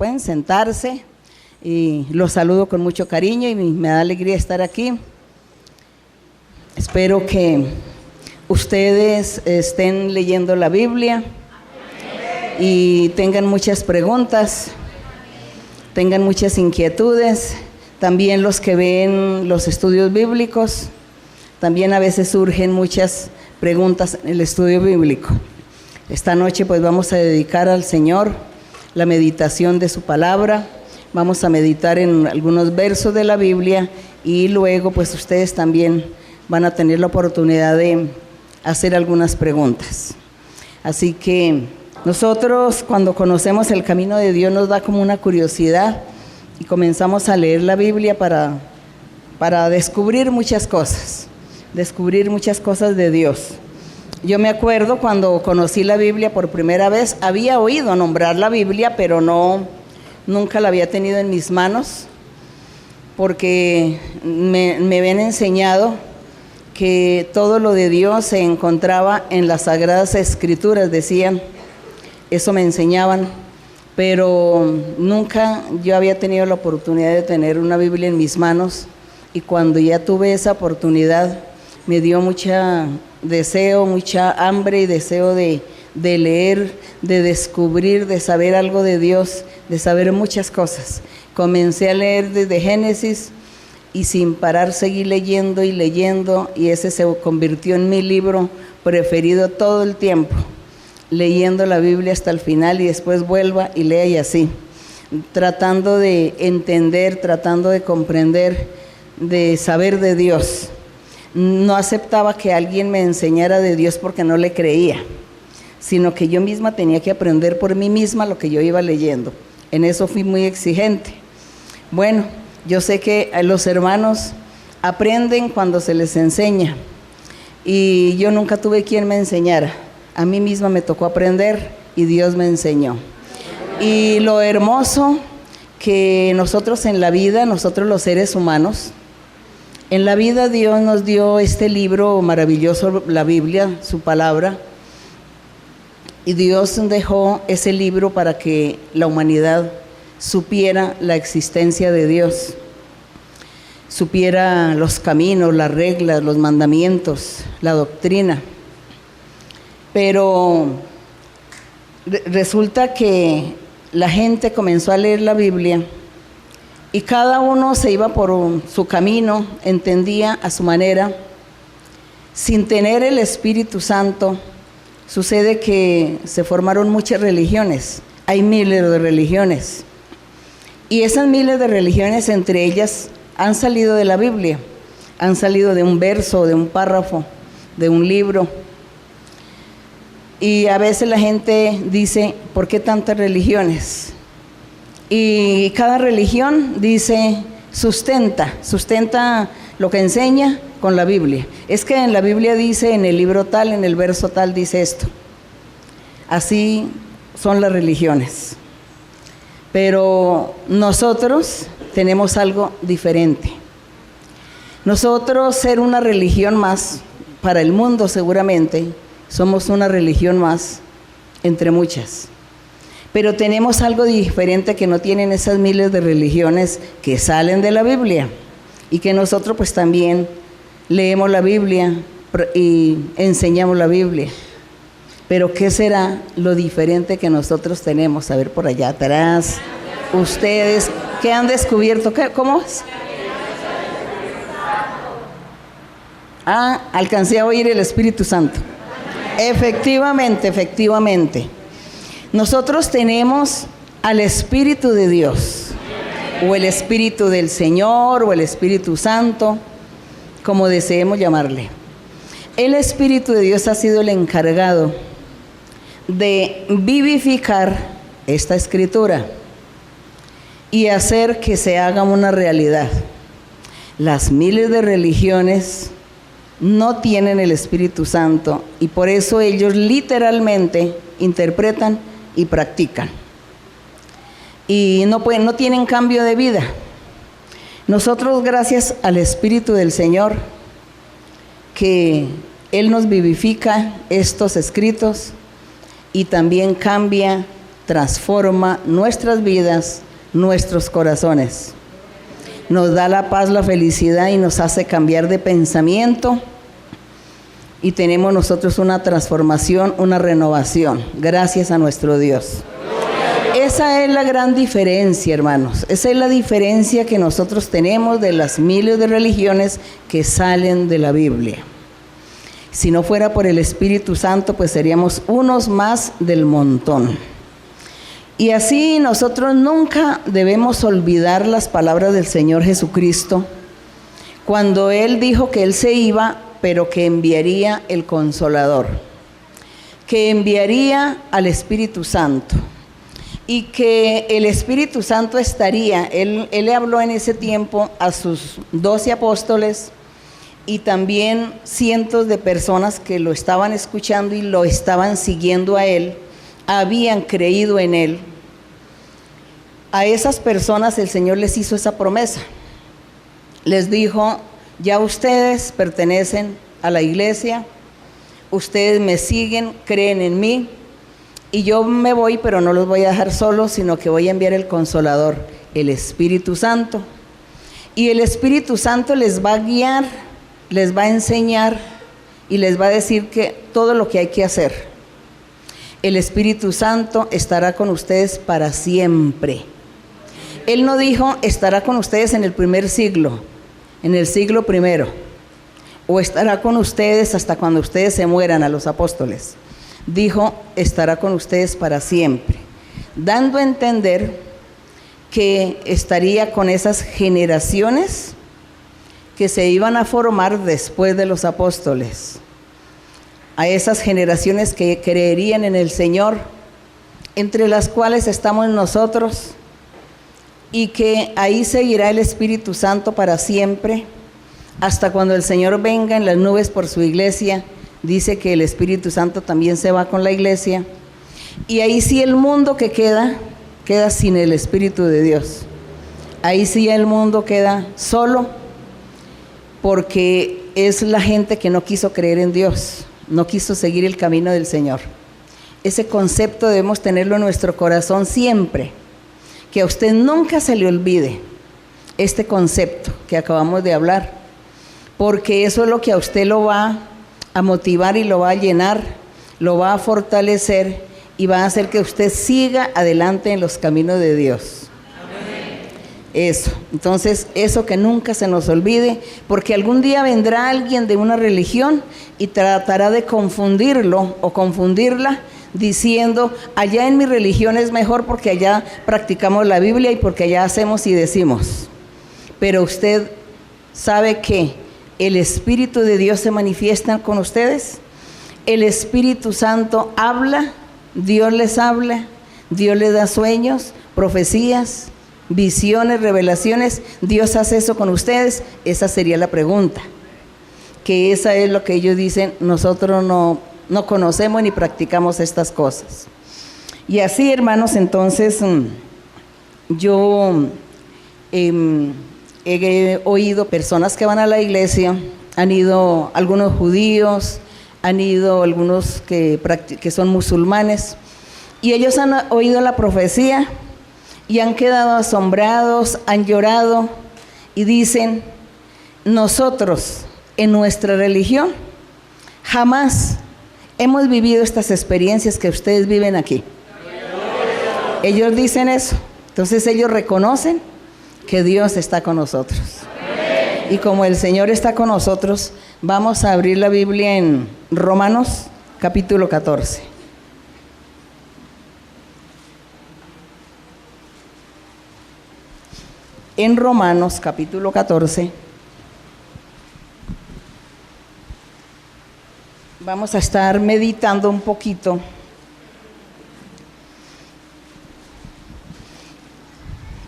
pueden sentarse y los saludo con mucho cariño y me da alegría estar aquí. Espero que ustedes estén leyendo la Biblia y tengan muchas preguntas, tengan muchas inquietudes. También los que ven los estudios bíblicos, también a veces surgen muchas preguntas en el estudio bíblico. Esta noche pues vamos a dedicar al Señor la meditación de su palabra. Vamos a meditar en algunos versos de la Biblia y luego pues ustedes también van a tener la oportunidad de hacer algunas preguntas. Así que nosotros cuando conocemos el camino de Dios nos da como una curiosidad y comenzamos a leer la Biblia para descubrir muchas cosas de Dios. Yo me acuerdo cuando conocí la Biblia por primera vez, había oído nombrar la Biblia, pero nunca la había tenido en mis manos, porque me habían enseñado que todo lo de Dios se encontraba en las Sagradas Escrituras, decían, eso me enseñaban, pero nunca yo había tenido la oportunidad de tener una Biblia en mis manos, y cuando ya tuve esa oportunidad me dio mucha deseo, mucha hambre y deseo de leer, de descubrir, de saber algo de Dios, de saber muchas cosas. Comencé a leer desde Génesis y sin parar seguí leyendo y leyendo, y ese se convirtió en mi libro preferido todo el tiempo, leyendo la Biblia hasta el final y después vuelva y lea, y así, tratando de entender, tratando de comprender, de saber de Dios. No aceptaba que alguien me enseñara de Dios porque no le creía, sino que yo misma tenía que aprender por mí misma lo que yo iba leyendo. En eso fui muy exigente. Bueno, yo sé que los hermanos aprenden cuando se les enseña, y yo nunca tuve quien me enseñara. A mí misma me tocó aprender y Dios me enseñó. Y lo hermoso que nosotros en la vida, nosotros los seres humanos, en la vida Dios nos dio este libro maravilloso, la Biblia, su palabra, y Dios dejó ese libro para que la humanidad supiera la existencia de Dios, supiera los caminos, las reglas, los mandamientos, la doctrina. Pero resulta que la gente comenzó a leer la Biblia y cada uno se iba por su camino, entendía a su manera, sin tener el Espíritu Santo. Sucede que se formaron muchas religiones, hay miles de religiones, y esas miles de religiones, entre ellas, han salido de la Biblia, han salido de un verso, de un párrafo, de un libro. Y a veces la gente dice, ¿por qué tantas religiones? Y cada religión dice, sustenta lo que enseña con la Biblia. Es que en la Biblia dice, en el libro tal, en el verso tal dice esto. Así son las religiones. Pero nosotros tenemos algo diferente. Nosotros, ser una religión más, para el mundo seguramente, somos una religión más entre muchas. Pero tenemos algo diferente que no tienen esas miles de religiones que salen de la Biblia, y que nosotros pues también leemos la Biblia y enseñamos la Biblia. Pero ¿qué será lo diferente que nosotros tenemos? A ver, por allá atrás, ustedes, ¿qué han descubierto? ¿Cómo es? Alcancé a oír el Espíritu Santo. Efectivamente. Nosotros tenemos al Espíritu de Dios, o el Espíritu del Señor, o el Espíritu Santo, como deseemos llamarle. El Espíritu de Dios ha sido el encargado de vivificar esta Escritura y hacer que se haga una realidad. Las miles de religiones no tienen el Espíritu Santo, y por eso ellos literalmente interpretan y practican, y no tienen cambio de vida. Nosotros, gracias al Espíritu del Señor, que Él nos vivifica estos escritos y también cambia transforma nuestras vidas, nuestros corazones. Nos da la paz, la felicidad y nos hace cambiar de pensamiento. Y tenemos nosotros una transformación, una renovación, gracias a nuestro Dios. Esa es la gran diferencia, hermanos. Esa es la diferencia que nosotros tenemos de las miles de religiones que salen de la Biblia. Si no fuera por el Espíritu Santo, pues seríamos unos más del montón. Y así nosotros nunca debemos olvidar las palabras del Señor Jesucristo, cuando Él dijo que Él se iba, pero que enviaría el Consolador, que enviaría al Espíritu Santo, y que el Espíritu Santo estaría, Él le habló en ese tiempo a sus 12 apóstoles, y también cientos de personas que lo estaban escuchando y lo estaban siguiendo a Él, habían creído en Él. A esas personas el Señor les hizo esa promesa. Les dijo: ya ustedes pertenecen a la iglesia, ustedes me siguen, creen en mí, y yo me voy, pero no los voy a dejar solos, sino que voy a enviar el Consolador, el Espíritu Santo. Y el Espíritu Santo les va a guiar, les va a enseñar y les va a decir que todo lo que hay que hacer. El Espíritu Santo estará con ustedes para siempre. Él no dijo estará con ustedes en el primer siglo, en el siglo primero, o estará con ustedes hasta cuando ustedes se mueran, a los apóstoles. Dijo estará con ustedes para siempre, dando a entender que estaría con esas generaciones que se iban a formar después de los apóstoles, a esas generaciones que creerían en el Señor, entre las cuales estamos nosotros, y que ahí seguirá el Espíritu Santo para siempre, hasta cuando el Señor venga en las nubes por su iglesia. Dice que el Espíritu Santo también se va con la iglesia, y ahí sí el mundo que queda sin el Espíritu de Dios. Ahí sí el mundo queda solo, porque es la gente que no quiso creer en Dios, no quiso seguir el camino del Señor. Ese concepto debemos tenerlo en nuestro corazón siempre, que a usted nunca se le olvide este concepto que acabamos de hablar, porque eso es lo que a usted lo va a motivar y lo va a llenar, lo va a fortalecer y va a hacer que usted siga adelante en los caminos de Dios. Amén. Eso, entonces eso que nunca se nos olvide, porque algún día vendrá alguien de una religión y tratará de confundirlo o confundirla, diciendo: allá en mi religión es mejor porque allá practicamos la Biblia y porque allá hacemos y decimos. Pero usted sabe que el Espíritu de Dios se manifiesta con ustedes. El Espíritu Santo habla, Dios les habla, Dios les da sueños, profecías, visiones, revelaciones. Dios hace eso con ustedes. Esa sería la pregunta, que esa es lo que ellos dicen: nosotros no conocemos ni practicamos estas cosas. Y así, hermanos, entonces yo he oído personas que van a la iglesia, han ido algunos judíos, han ido algunos que son musulmanes, y ellos han oído la profecía y han quedado asombrados, han llorado y dicen: nosotros en nuestra religión jamás hemos vivido estas experiencias que ustedes viven aquí. Ellos dicen eso. Entonces ellos reconocen que Dios está con nosotros. Y como el Señor está con nosotros, vamos a abrir la Biblia en Romanos capítulo 14. En Romanos capítulo 14 vamos a estar meditando un poquito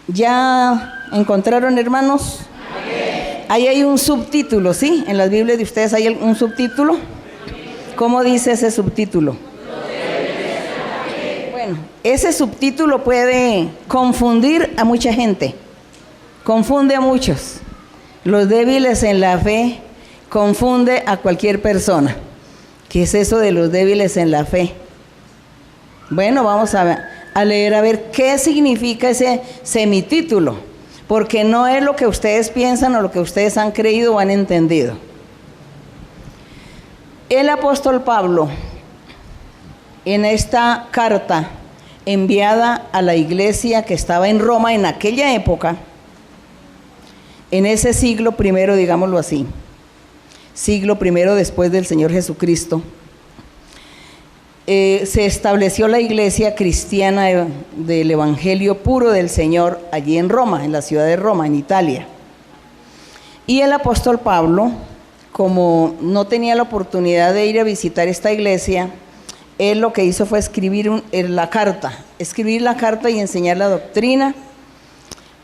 ¿Ya encontraron, hermanos? Ahí hay un subtítulo, ¿sí? En las Biblias de ustedes hay un subtítulo. ¿Cómo dice ese subtítulo? Bueno, ese subtítulo puede confundir a mucha gente. Confunde a muchos. Los débiles en la fe confunde a cualquier persona. ¿Qué es eso de los débiles en la fe? Bueno, vamos a a leer a ver qué significa ese semitítulo, porque no es lo que ustedes piensan o lo que ustedes han creído o han entendido. El apóstol Pablo, en esta carta enviada a la iglesia que estaba en Roma en aquella época, en ese siglo primero, digámoslo así, siglo primero después del Señor Jesucristo, se estableció la iglesia cristiana del Evangelio puro del Señor allí en Roma, en la ciudad de Roma, en Italia. Y el apóstol Pablo, como no tenía la oportunidad de ir a visitar esta iglesia, él lo que hizo fue escribir la carta y enseñar la doctrina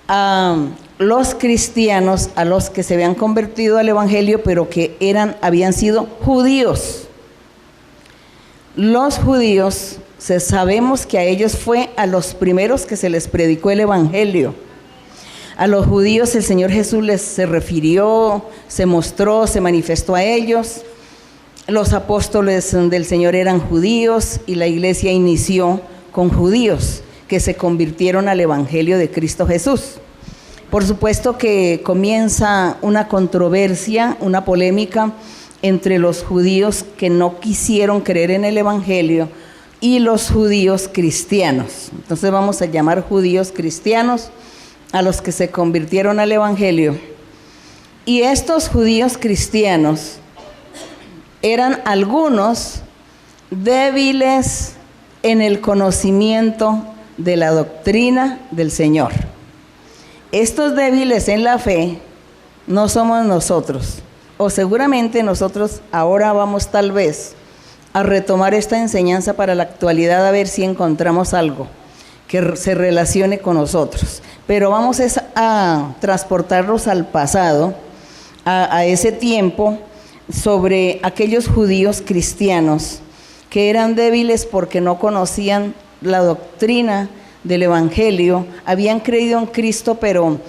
a los cristianos, a los que se habían convertido al Evangelio, pero que habían sido judíos. Los judíos, sabemos que a ellos fue a los primeros que se les predicó el Evangelio. A los judíos el Señor Jesús se refirió, se mostró, se manifestó a ellos. Los apóstoles del Señor eran judíos y la iglesia inició con judíos que se convirtieron al Evangelio de Cristo Jesús. Por supuesto que comienza una controversia, una polémica entre los judíos que no quisieron creer en el Evangelio y los judíos cristianos. Entonces vamos a llamar judíos cristianos a los que se convirtieron al Evangelio. Y estos judíos cristianos eran algunos débiles en el conocimiento de la doctrina del Señor. Estos débiles en la fe no somos nosotros, o seguramente nosotros ahora vamos tal vez a retomar esta enseñanza para la actualidad, a ver si encontramos algo que se relacione con nosotros. Pero vamos a transportarlos al pasado, a ese tiempo, sobre aquellos judíos cristianos que eran débiles porque no conocían la doctrina del Evangelio, habían creído en Cristo, pero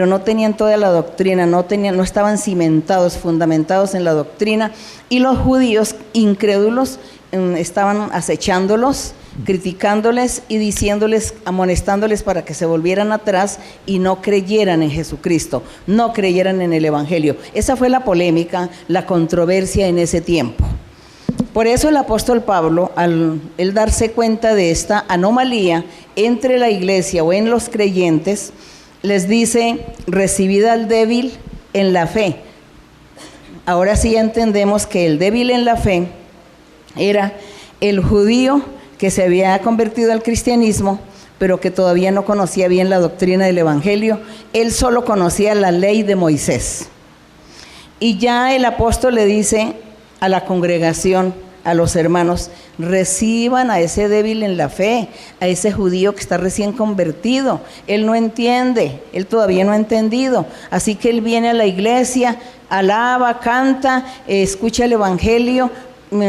no tenían toda la doctrina, no estaban cimentados, fundamentados en la doctrina, y los judíos incrédulos estaban acechándolos, criticándoles y diciéndoles, amonestándoles para que se volvieran atrás y no creyeran en Jesucristo, no creyeran en el Evangelio. Esa fue la polémica, la controversia en ese tiempo. Por eso el apóstol Pablo, al él darse cuenta de esta anomalía entre la iglesia o en los creyentes, les dice: recibid al débil en la fe. Ahora sí entendemos que el débil en la fe era el judío que se había convertido al cristianismo, pero que todavía no conocía bien la doctrina del Evangelio. Él solo conocía la ley de Moisés. Y ya el apóstol le dice a la congregación, a los hermanos: reciban a ese débil en la fe, a ese judío que está recién convertido. Él no entiende, él todavía no ha entendido. Así que él viene a la iglesia, alaba, canta, escucha el Evangelio,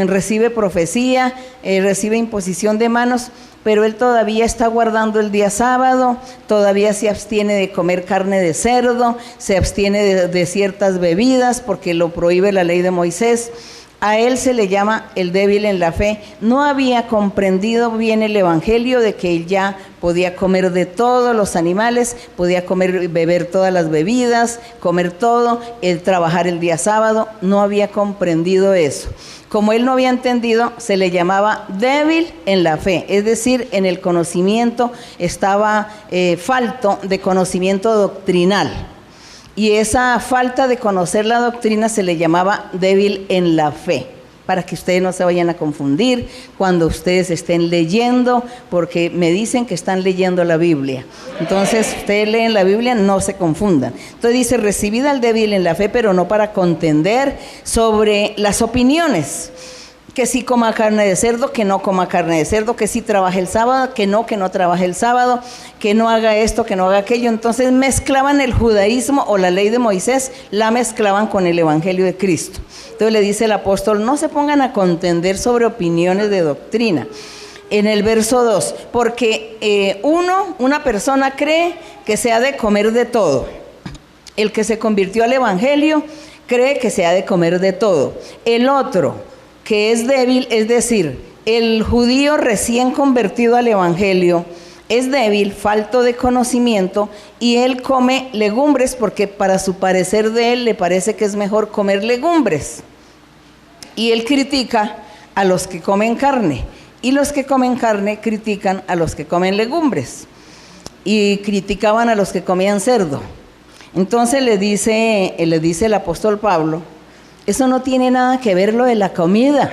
recibe profecía, recibe imposición de manos, pero él todavía está guardando el día sábado, todavía se abstiene de comer carne de cerdo, se abstiene de ciertas bebidas porque lo prohíbe la ley de Moisés. A él se le llama el débil en la fe. No había comprendido bien el Evangelio de que él ya podía comer de todos los animales, podía comer, beber todas las bebidas, comer todo, trabajar el día sábado. No había comprendido eso. Como él no había entendido, se le llamaba débil en la fe, es decir, en el conocimiento estaba falto de conocimiento doctrinal. Y esa falta de conocer la doctrina se le llamaba débil en la fe, para que ustedes no se vayan a confundir cuando ustedes estén leyendo, porque me dicen que están leyendo la Biblia. Entonces, ustedes leen la Biblia, no se confundan. Entonces dice: recibid al débil en la fe, pero no para contender sobre las opiniones. Que sí coma carne de cerdo, que no coma carne de cerdo, que sí trabaje el sábado, que no trabaje el sábado, que no haga esto, que no haga aquello. Entonces mezclaban el judaísmo o la ley de Moisés, la mezclaban con el Evangelio de Cristo. Entonces le dice el apóstol: no se pongan a contender sobre opiniones de doctrina. En el verso 2, porque una persona cree que se ha de comer de todo. El que se convirtió al Evangelio cree que se ha de comer de todo. El otro, que es débil, es decir, el judío recién convertido al Evangelio, es débil, falto de conocimiento, y él come legumbres porque para su parecer de él le parece que es mejor comer legumbres. Y él critica a los que comen carne, y los que comen carne critican a los que comen legumbres, y criticaban a los que comían cerdo. Entonces le dice el apóstol Pablo, eso no tiene nada que ver lo de la comida.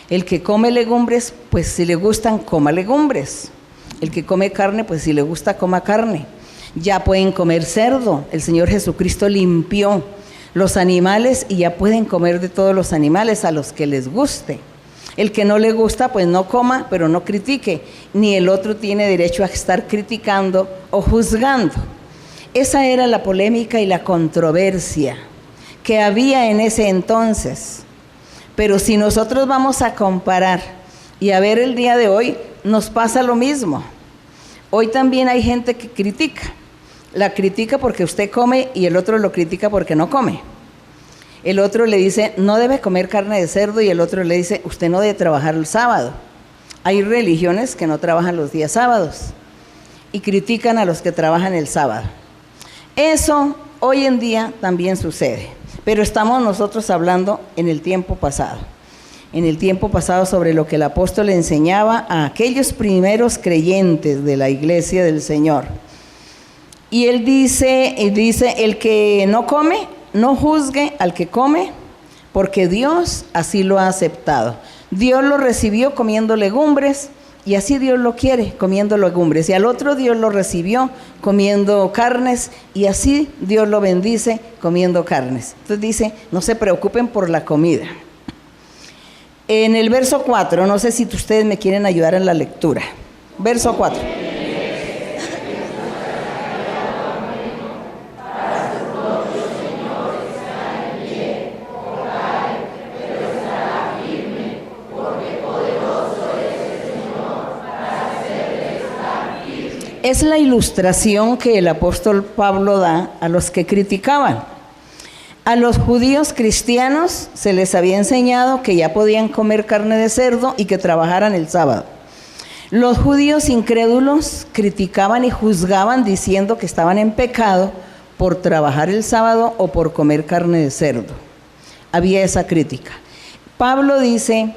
El que come legumbres, pues si le gustan, coma legumbres. El que come carne, pues si le gusta, coma carne. Ya pueden comer cerdo. El Señor Jesucristo limpió los animales y ya pueden comer de todos los animales a los que les guste. El que no le gusta, pues no coma, pero no critique. Ni el otro tiene derecho a estar criticando o juzgando. Esa era la polémica y la controversia que había en ese entonces. Pero si nosotros vamos a comparar y a ver el día de hoy, nos pasa lo mismo. Hoy también hay gente que critica. La critica porque usted come y el otro lo critica porque no come. El otro le dice, no debe comer carne de cerdo, y el otro le dice, usted no debe trabajar el sábado. Hay religiones que no trabajan los días sábados y critican a los que trabajan el sábado. Eso hoy en día también sucede, pero estamos nosotros hablando en el tiempo pasado. En el tiempo pasado sobre lo que el apóstol enseñaba a aquellos primeros creyentes de la iglesia del Señor. Y él dice, el que no come, no juzgue al que come, porque Dios así lo ha aceptado. Dios lo recibió comiendo legumbres, y así Dios lo quiere, comiendo legumbres. Y al otro Dios lo recibió comiendo carnes, y así Dios lo bendice comiendo carnes. Entonces dice, no se preocupen por la comida. En el verso 4, no sé si ustedes me quieren ayudar en la lectura. Verso 4. Es la ilustración que el apóstol Pablo da a los que criticaban. A los judíos cristianos se les había enseñado que ya podían comer carne de cerdo y que trabajaran el sábado. Los judíos incrédulos criticaban y juzgaban diciendo que estaban en pecado por trabajar el sábado o por comer carne de cerdo. Había esa crítica. Pablo dice,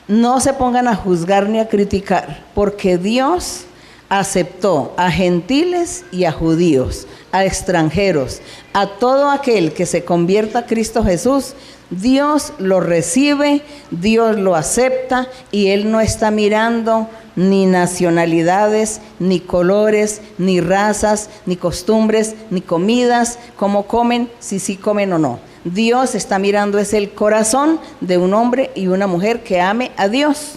no se pongan a juzgar ni a criticar, porque Dios aceptó a gentiles y a judíos, a extranjeros, a todo aquel que se convierta a Cristo Jesús. Dios lo recibe, Dios lo acepta, y Él no está mirando ni nacionalidades, ni colores, ni razas, ni costumbres, ni comidas, cómo comen, si sí comen o no. Dios está mirando es el corazón de un hombre y una mujer que ame a Dios.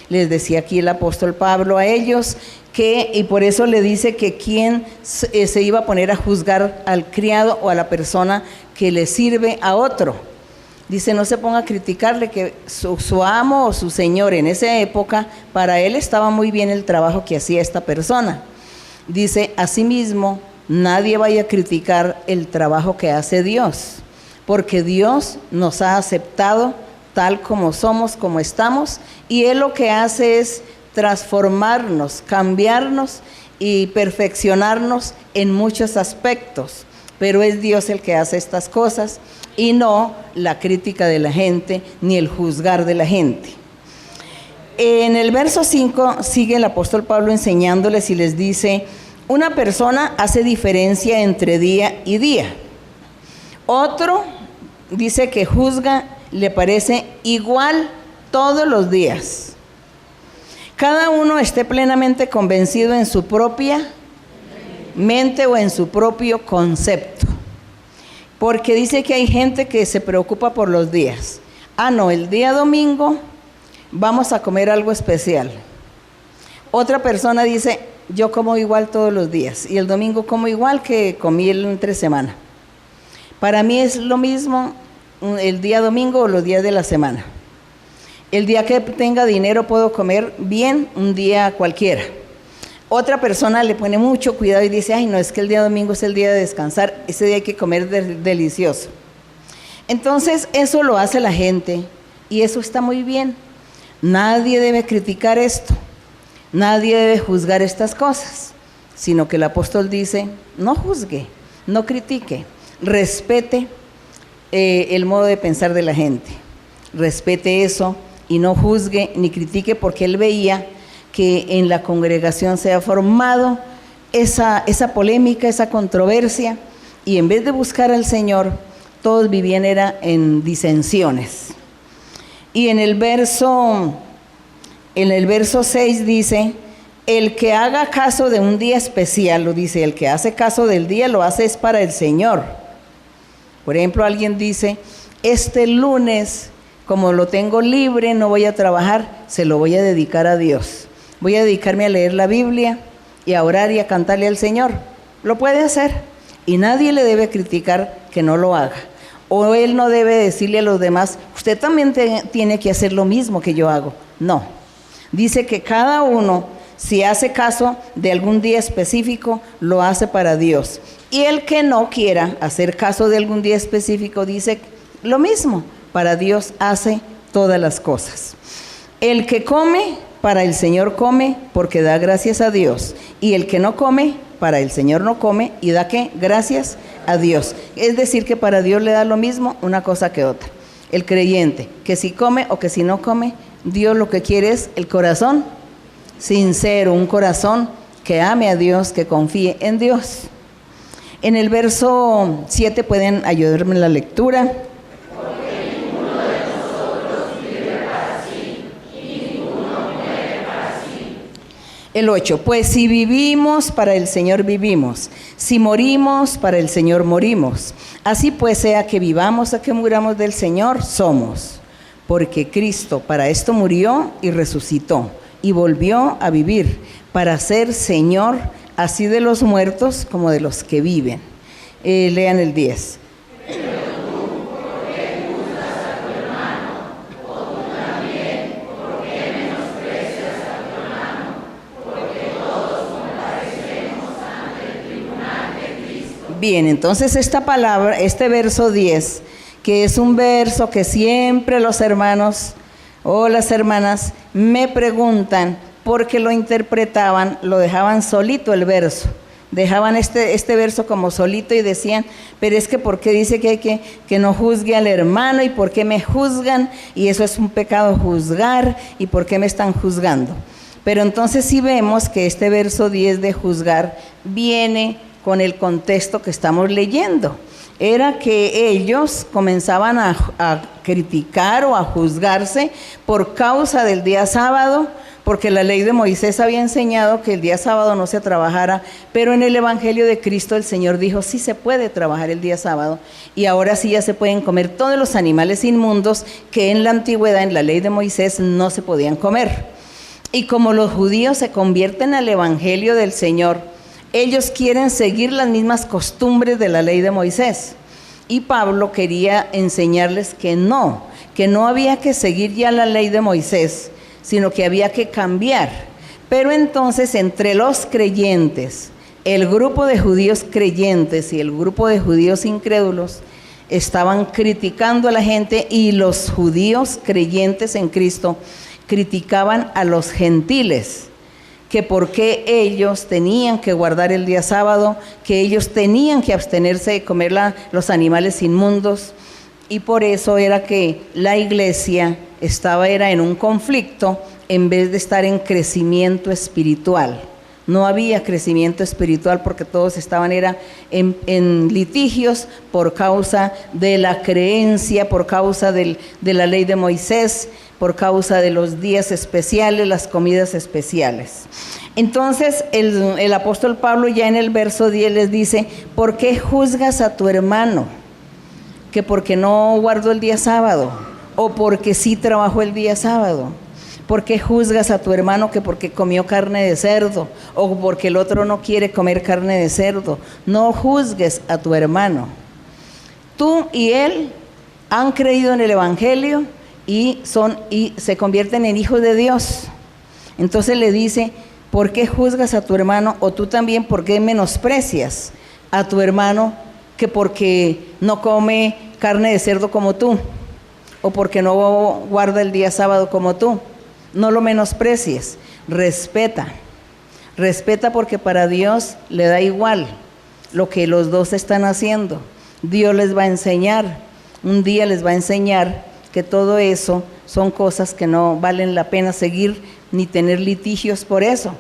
Les decía aquí el apóstol Pablo a ellos y por eso le dice que quién se iba a poner a juzgar al criado o a la persona que le sirve a otro. Dice, no se ponga a criticarle, que su amo o su señor en esa época, para él estaba muy bien el trabajo que hacía esta persona. Dice, asimismo, nadie vaya a criticar el trabajo que hace Dios, porque Dios nos ha aceptado tal como somos, como estamos, y Él lo que hace es transformarnos, cambiarnos y perfeccionarnos en muchos aspectos, pero es Dios el que hace estas cosas y no la crítica de la gente ni el juzgar de la gente. En el verso 5 sigue el apóstol Pablo enseñándoles y les dice, una persona hace diferencia entre día y día. Otro dice que juzga, le parece igual todos los días. Cada uno esté plenamente convencido en su propia mente o en su propio concepto. Porque dice que hay gente que se preocupa por los días. No, el día domingo vamos a comer algo especial. Otra persona dice, yo como igual todos los días, y el domingo como igual que comí entre semana. Para mí es lo mismo el día domingo o los días de la semana. El día que tenga dinero puedo comer bien, un día cualquiera. Otra persona le pone mucho cuidado y dice, no, es que el día domingo es el día de descansar, ese día hay que comer delicioso. Entonces eso lo hace la gente y eso está muy bien. Nadie debe criticar esto. Nadie debe juzgar estas cosas, sino que el apóstol dice, no juzgue, no critique, respete el modo de pensar de la gente, respete eso y no juzgue ni critique, porque él veía que en la congregación se ha formado esa polémica, esa controversia, y en vez de buscar al Señor, todos vivían en disensiones. Y en el verso 6 dice, el que haga caso de un día especial, lo dice, el que hace caso del día lo hace es para el Señor. Por ejemplo, alguien dice, este lunes, como lo tengo libre, no voy a trabajar, se lo voy a dedicar a Dios. Voy a dedicarme a leer la Biblia y a orar y a cantarle al Señor. Lo puede hacer y nadie le debe criticar que no lo haga. O él no debe decirle a los demás, usted también tiene que hacer lo mismo que yo hago. No. Dice que cada uno, si hace caso de algún día específico, lo hace para Dios. Y el que no quiera hacer caso de algún día específico, dice lo mismo, para Dios hace todas las cosas. El que come, para el Señor come, porque da gracias a Dios. Y el que no come, para el Señor no come, y da ¿qué? Gracias a Dios. Es decir, que para Dios le da lo mismo una cosa que otra. El creyente, que si come o que si no come, Dios lo que quiere es el corazón sincero, un corazón que ame a Dios, que confíe en Dios. En el verso 7 pueden ayudarme en la lectura. El 8, pues si vivimos, para el Señor vivimos. Si morimos, para el Señor morimos. Así pues, sea que vivamos o que muramos, del Señor somos. Porque Cristo para esto murió y resucitó y volvió a vivir, para ser Señor así de los muertos como de los que viven. Lean el 10. Bien, entonces esta palabra, este verso 10, que es un verso que siempre los hermanos o las hermanas me preguntan por qué lo interpretaban, lo dejaban solito el verso, dejaban este verso como solito y decían, pero es que ¿por qué dice que hay que no juzgue al hermano? ¿Y por qué me juzgan? Y eso es un pecado juzgar, ¿y por qué me están juzgando? Pero entonces sí vemos que este verso 10 de juzgar viene con el contexto que estamos leyendo. Era que ellos comenzaban a criticar o a juzgarse por causa del día sábado, porque la ley de Moisés había enseñado que el día sábado no se trabajara, pero en el Evangelio de Cristo el Señor dijo, sí se puede trabajar el día sábado, y ahora sí ya se pueden comer todos los animales inmundos que en la antigüedad, en la ley de Moisés, no se podían comer. Y como los judíos se convierten al Evangelio del Señor, ellos quieren seguir las mismas costumbres de la ley de Moisés. Y Pablo quería enseñarles que no había que seguir ya la ley de Moisés, sino que había que cambiar. Pero entonces entre los creyentes, el grupo de judíos creyentes y el grupo de judíos incrédulos estaban criticando a la gente, y los judíos creyentes en Cristo criticaban a los gentiles, que por qué ellos tenían que guardar el día sábado, que ellos tenían que abstenerse de comer los animales inmundos, y por eso era que la iglesia era en un conflicto en vez de estar en crecimiento espiritual. No había crecimiento espiritual porque todos estaban en litigios por causa de la creencia, por causa de la ley de Moisés, por causa de los días especiales, las comidas especiales. Entonces el apóstol Pablo ya en el verso 10 les dice, ¿por qué juzgas a tu hermano? Que porque no guardó el día sábado, o porque sí trabajó el día sábado. ¿Por qué juzgas a tu hermano que porque comió carne de cerdo, o porque el otro no quiere comer carne de cerdo? No juzgues a tu hermano. Tú y él han creído en el Evangelio y se convierten en hijos de Dios. Entonces le dice, ¿por qué juzgas a tu hermano? O tú también, ¿por qué menosprecias a tu hermano que porque no come carne de cerdo como tú? O porque no guarda el día sábado como tú. No lo menosprecies. respeta. Respeta porque para Dios le da igual lo que los dos están haciendo. Dios les va a enseñar, un día les va a enseñar que todo eso son cosas que no valen la pena seguir ni tener litigios por eso,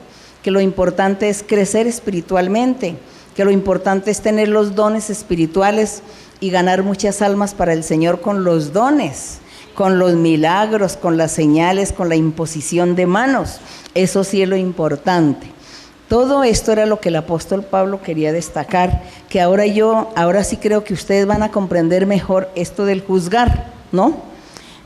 que lo importante es crecer espiritualmente, que lo importante es tener los dones espirituales y ganar muchas almas para el Señor con los dones, con los milagros, con las señales, con la imposición de manos. Eso sí es lo importante. Todo esto era lo que el apóstol Pablo quería destacar, que ahora sí creo que ustedes van a comprender mejor esto del juzgar, ¿no?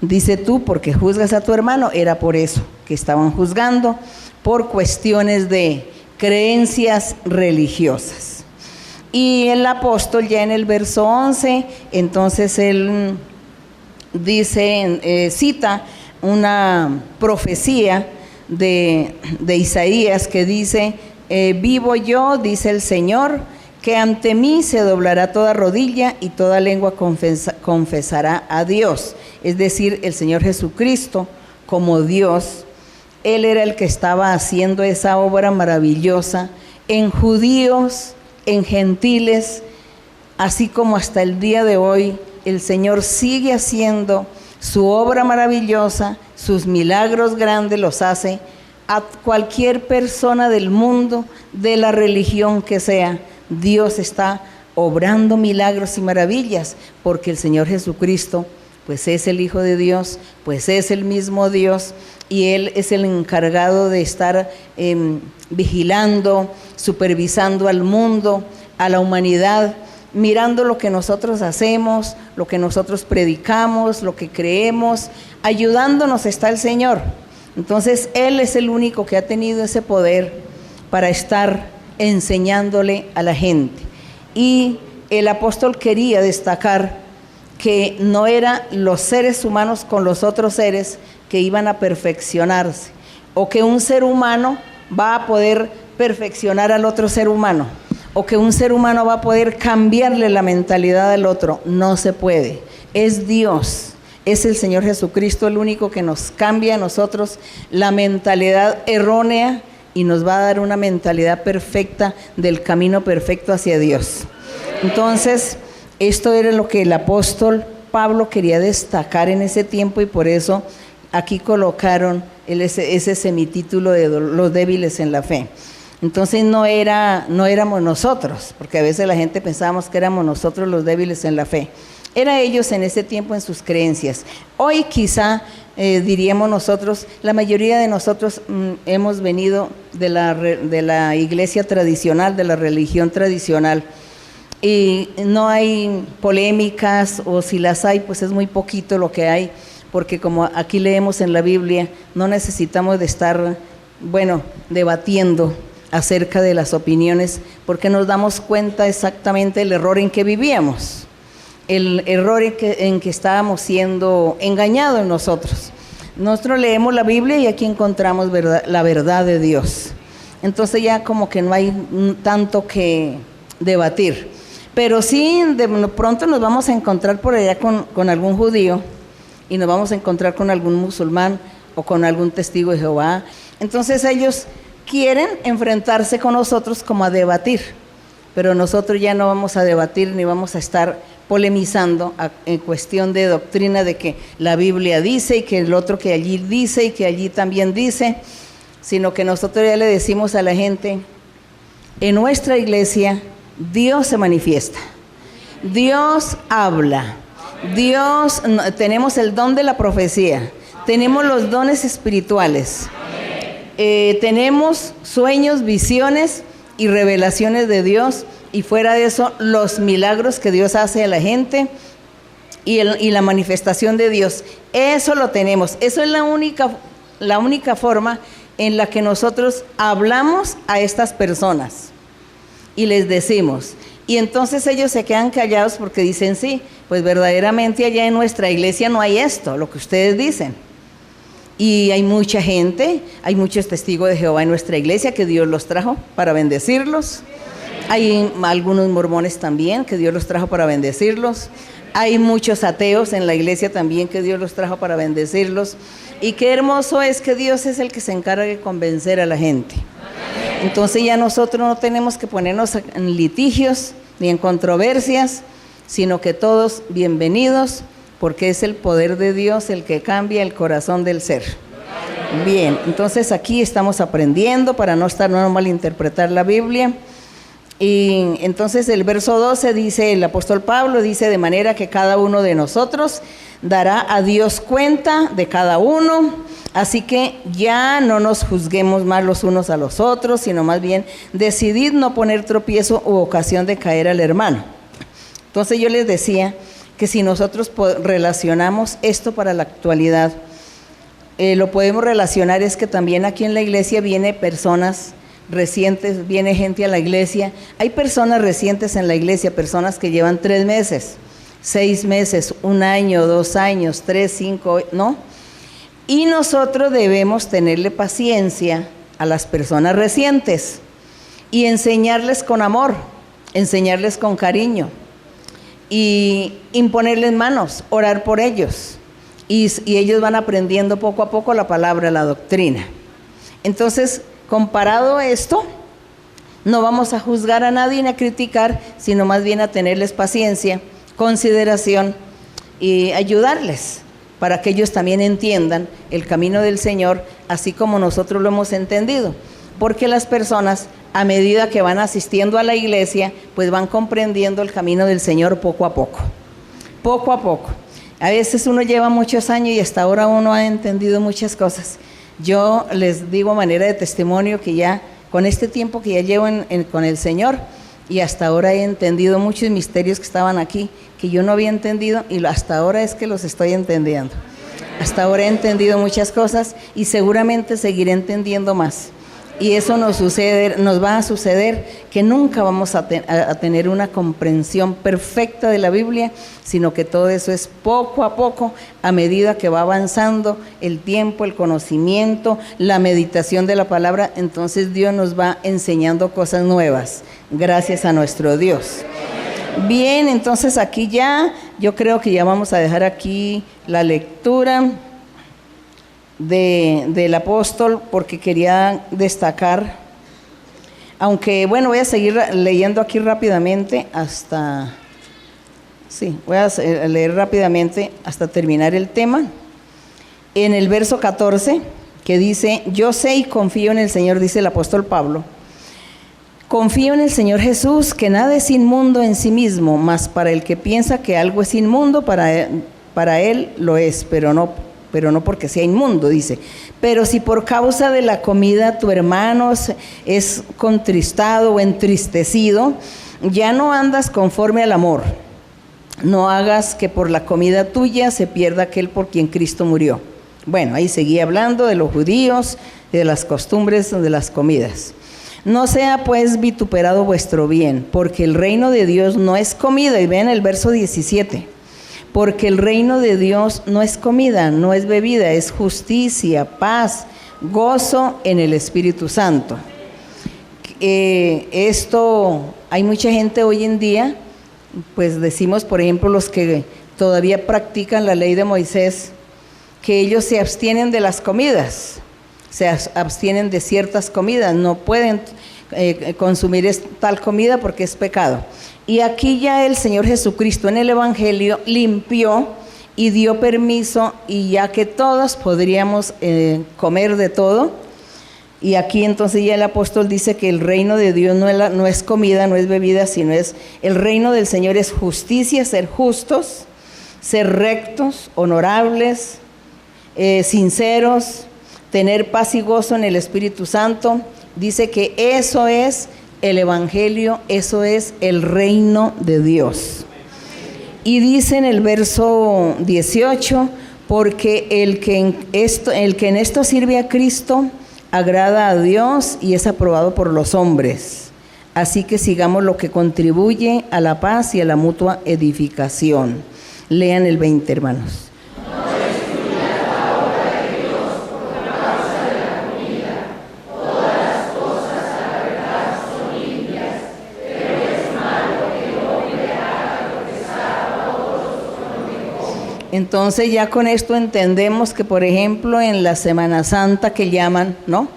Dice tú, porque juzgas a tu hermano, era por eso que estaban juzgando, por cuestiones de creencias religiosas. Y el apóstol ya en el verso 11, entonces él dice, cita una profecía de Isaías que dice, vivo yo, dice el Señor, que ante mí se doblará toda rodilla y toda lengua confesará a Dios. Es decir, el Señor Jesucristo como Dios, Él era el que estaba haciendo esa obra maravillosa en judíos, en gentiles, así como hasta el día de hoy el Señor sigue haciendo su obra maravillosa, sus milagros grandes los hace a cualquier persona del mundo, de la religión que sea. Dios está obrando milagros y maravillas, porque el Señor Jesucristo, pues es el Hijo de Dios, pues es el mismo Dios, y Él es el encargado de estar vigilando, supervisando al mundo, a la humanidad, mirando lo que nosotros hacemos, lo que nosotros predicamos, lo que creemos, ayudándonos está el Señor. Entonces Él es el único que ha tenido ese poder para estar enseñándole a la gente. Y el apóstol quería destacar que no eran los seres humanos con los otros seres que iban a perfeccionarse, o que un ser humano va a poder perfeccionar al otro ser humano, o que un ser humano va a poder cambiarle la mentalidad al otro. No se puede. Es Dios. Es el Señor Jesucristo el único que nos cambia a nosotros la mentalidad errónea y nos va a dar una mentalidad perfecta del camino perfecto hacia Dios. Entonces, esto era lo que el apóstol Pablo quería destacar en ese tiempo, y por eso aquí colocaron ese semitítulo de los débiles en la fe. Entonces no éramos nosotros, porque a veces la gente pensábamos que éramos nosotros los débiles en la fe. Era ellos en ese tiempo en sus creencias. Hoy quizá diríamos nosotros, la mayoría de nosotros hemos venido de la iglesia tradicional, de la religión tradicional, y no hay polémicas, o si las hay, pues es muy poquito lo que hay, porque como aquí leemos en la Biblia, no necesitamos de estar, debatiendo acerca de las opiniones, porque nos damos cuenta exactamente del error en que vivíamos. El error en que estábamos siendo engañados nosotros. Nosotros leemos la Biblia y aquí encontramos la verdad de Dios. Entonces ya como que no hay tanto que debatir. Pero sí, de pronto nos vamos a encontrar por allá con algún judío, y nos vamos a encontrar con algún musulmán o con algún testigo de Jehová. Entonces ellos quieren enfrentarse con nosotros como a debatir, pero nosotros ya no vamos a debatir ni vamos a estar polemizando en cuestión de doctrina, de que la Biblia dice y que el otro que allí dice y que allí también dice, sino que nosotros ya le decimos a la gente, en nuestra iglesia Dios se manifiesta, Dios habla, tenemos el don de la profecía, tenemos los dones espirituales, tenemos sueños, visiones y revelaciones de Dios. Y fuera de eso, los milagros que Dios hace a la gente y la manifestación de Dios. Eso lo tenemos. Eso es la única forma en la que nosotros hablamos a estas personas y les decimos. Y entonces ellos se quedan callados porque dicen, sí, pues verdaderamente allá en nuestra iglesia no hay esto, lo que ustedes dicen. Y hay mucha gente, hay muchos testigos de Jehová en nuestra iglesia que Dios los trajo para bendecirlos. Hay algunos mormones también que Dios los trajo para bendecirlos, Hay muchos ateos en la iglesia también que Dios los trajo para bendecirlos. Y qué hermoso es que Dios es el que se encarga de convencer a la gente. Entonces ya nosotros no tenemos que ponernos en litigios ni en controversias, sino que todos bienvenidos, porque es el poder de Dios el que cambia el corazón del ser. Bien, entonces aquí estamos aprendiendo para no malinterpretar la Biblia. Y entonces el verso 12 dice, el apóstol Pablo dice, de manera que cada uno de nosotros dará a Dios cuenta de cada uno, así que ya no nos juzguemos más los unos a los otros, sino más bien decidid no poner tropiezo u ocasión de caer al hermano. Entonces yo les decía que si nosotros relacionamos esto para la actualidad, lo podemos relacionar es que también aquí en la iglesia viene personas recientes, viene gente a la iglesia. Hay personas recientes en la iglesia, personas que llevan 3 meses, 6 meses, 1 año, 2 años, 3, 5, ¿no? Y nosotros debemos tenerle paciencia a las personas recientes y enseñarles con amor, enseñarles con cariño y imponerles manos, orar por ellos. Y ellos van aprendiendo poco a poco la palabra, la doctrina. Entonces, comparado a esto, no vamos a juzgar a nadie ni a criticar, sino más bien a tenerles paciencia, consideración y ayudarles para que ellos también entiendan el camino del Señor, así como nosotros lo hemos entendido. Porque las personas, a medida que van asistiendo a la iglesia, pues van comprendiendo el camino del Señor poco a poco. Poco a poco. A veces uno lleva muchos años y hasta ahora uno ha entendido muchas cosas. Yo les digo a manera de testimonio que ya con este tiempo que ya llevo con el Señor y hasta ahora he entendido muchos misterios que estaban aquí, que yo no había entendido y hasta ahora es que los estoy entendiendo. Hasta ahora he entendido muchas cosas y seguramente seguiré entendiendo más. Y eso nos va a suceder que nunca vamos a tener una comprensión perfecta de la Biblia, sino que todo eso es poco a poco, a medida que va avanzando el tiempo, el conocimiento, la meditación de la palabra, entonces Dios nos va enseñando cosas nuevas, gracias a nuestro Dios. Bien, entonces aquí ya, yo creo que ya vamos a dejar aquí la lectura del apóstol, porque quería destacar, aunque bueno, voy a seguir leyendo aquí rápidamente voy a leer rápidamente hasta terminar el tema. En el verso 14, que dice, yo sé y confío en el Señor, dice el apóstol Pablo, confío en el Señor Jesús, que nada es inmundo en sí mismo, mas para el que piensa que algo es inmundo, para él lo es, pero no porque sea inmundo, dice. Pero si por causa de la comida tu hermano es contristado o entristecido, ya no andas conforme al amor. No hagas que por la comida tuya se pierda aquel por quien Cristo murió. Bueno, ahí seguía hablando de los judíos, de las costumbres, de las comidas. No sea pues vituperado vuestro bien, porque el reino de Dios no es comida. Y vean el verso 17. Porque el reino de Dios no es comida, no es bebida, es justicia, paz, gozo en el Espíritu Santo. Hay mucha gente hoy en día, pues decimos, por ejemplo, los que todavía practican la ley de Moisés, que ellos se abstienen de las comidas, se abstienen de ciertas comidas, no pueden consumir tal comida porque es pecado. Y aquí ya el Señor Jesucristo en el Evangelio limpió y dio permiso, y ya que todos podríamos comer de todo, y aquí entonces ya el apóstol dice que el reino de Dios no es comida, no es bebida, sino es el reino del Señor es justicia, ser justos, ser rectos, honorables, sinceros, tener paz y gozo en el Espíritu Santo. Dice que eso es el Evangelio, eso es el reino de Dios. Y dice en el verso 18, porque el que en esto sirve a Cristo agrada a Dios y es aprobado por los hombres. Así que sigamos lo que contribuye a la paz y a la mutua edificación. Lean el 20, hermanos. Entonces ya con esto entendemos que, por ejemplo, en la Semana Santa que llaman, ¿no?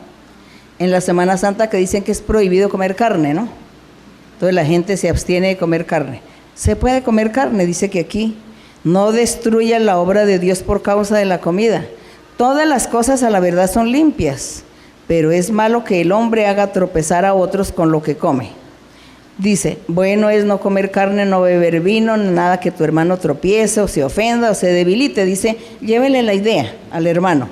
En la Semana Santa que dicen que es prohibido comer carne, ¿no? Entonces la gente se abstiene de comer carne. Se puede comer carne, dice que aquí. No destruya la obra de Dios por causa de la comida. Todas las cosas a la verdad son limpias, pero es malo que el hombre haga tropezar a otros con lo que come. Dice, bueno es no comer carne, no beber vino, nada que tu hermano tropiece o se ofenda o se debilite. Dice, llévele la idea al hermano.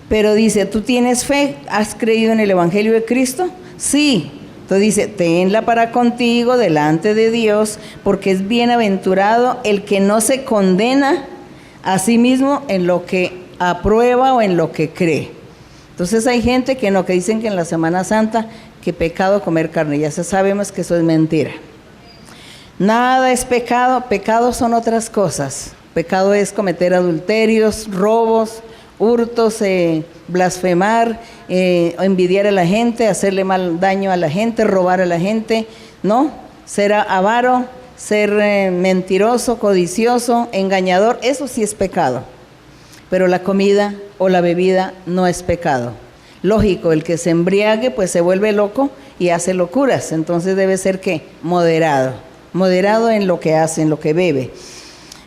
Pero dice, ¿tú tienes fe? ¿Has creído en el Evangelio de Cristo? Sí. Entonces dice, tenla para contigo delante de Dios, porque es bienaventurado el que no se condena a sí mismo en lo que aprueba o en lo que cree. Entonces hay gente que no, que dicen que en la Semana Santa que pecado comer carne, ya sabemos que eso es mentira. Nada es pecado, pecado son otras cosas. Pecado es cometer adulterios, robos, hurtos, blasfemar, envidiar a la gente, hacerle mal daño a la gente, robar a la gente, ¿no? Ser avaro, ser mentiroso, codicioso, engañador, eso sí es pecado. Pero la comida o la bebida no es pecado. Lógico, el que se embriague pues se vuelve loco y hace locuras, entonces debe ser ¿qué? Moderado en lo que hace, en lo que bebe.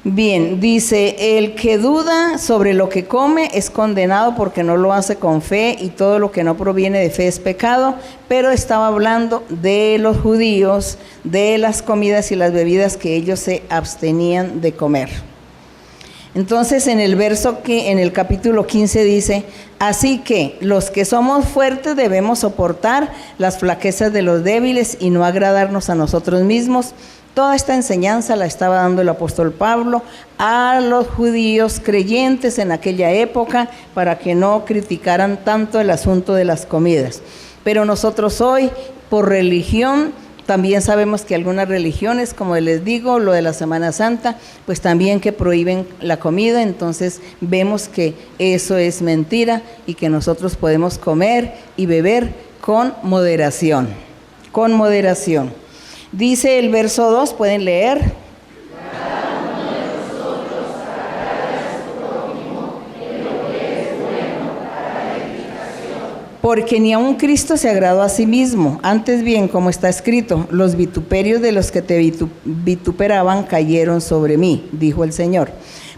Bien, dice, el que duda sobre lo que come es condenado porque no lo hace con fe, y todo lo que no proviene de fe es pecado. Pero estaba hablando de los judíos, de las comidas y las bebidas que ellos se abstenían de comer. Entonces en el capítulo 15 dice, así que los que somos fuertes debemos soportar las flaquezas de los débiles y no agradarnos a nosotros mismos. Toda esta enseñanza la estaba dando el apóstol Pablo a los judíos creyentes en aquella época para que no criticaran tanto el asunto de las comidas. Pero nosotros hoy, por religión, también sabemos que algunas religiones, como les digo, lo de la Semana Santa, pues también que prohíben la comida. Entonces vemos que eso es mentira y que nosotros podemos comer y beber con moderación. Con moderación. Dice el verso 2, pueden leer. Porque ni aun Cristo se agradó a sí mismo, antes bien, como está escrito, los vituperios de los que te vituperaban cayeron sobre mí, dijo el Señor.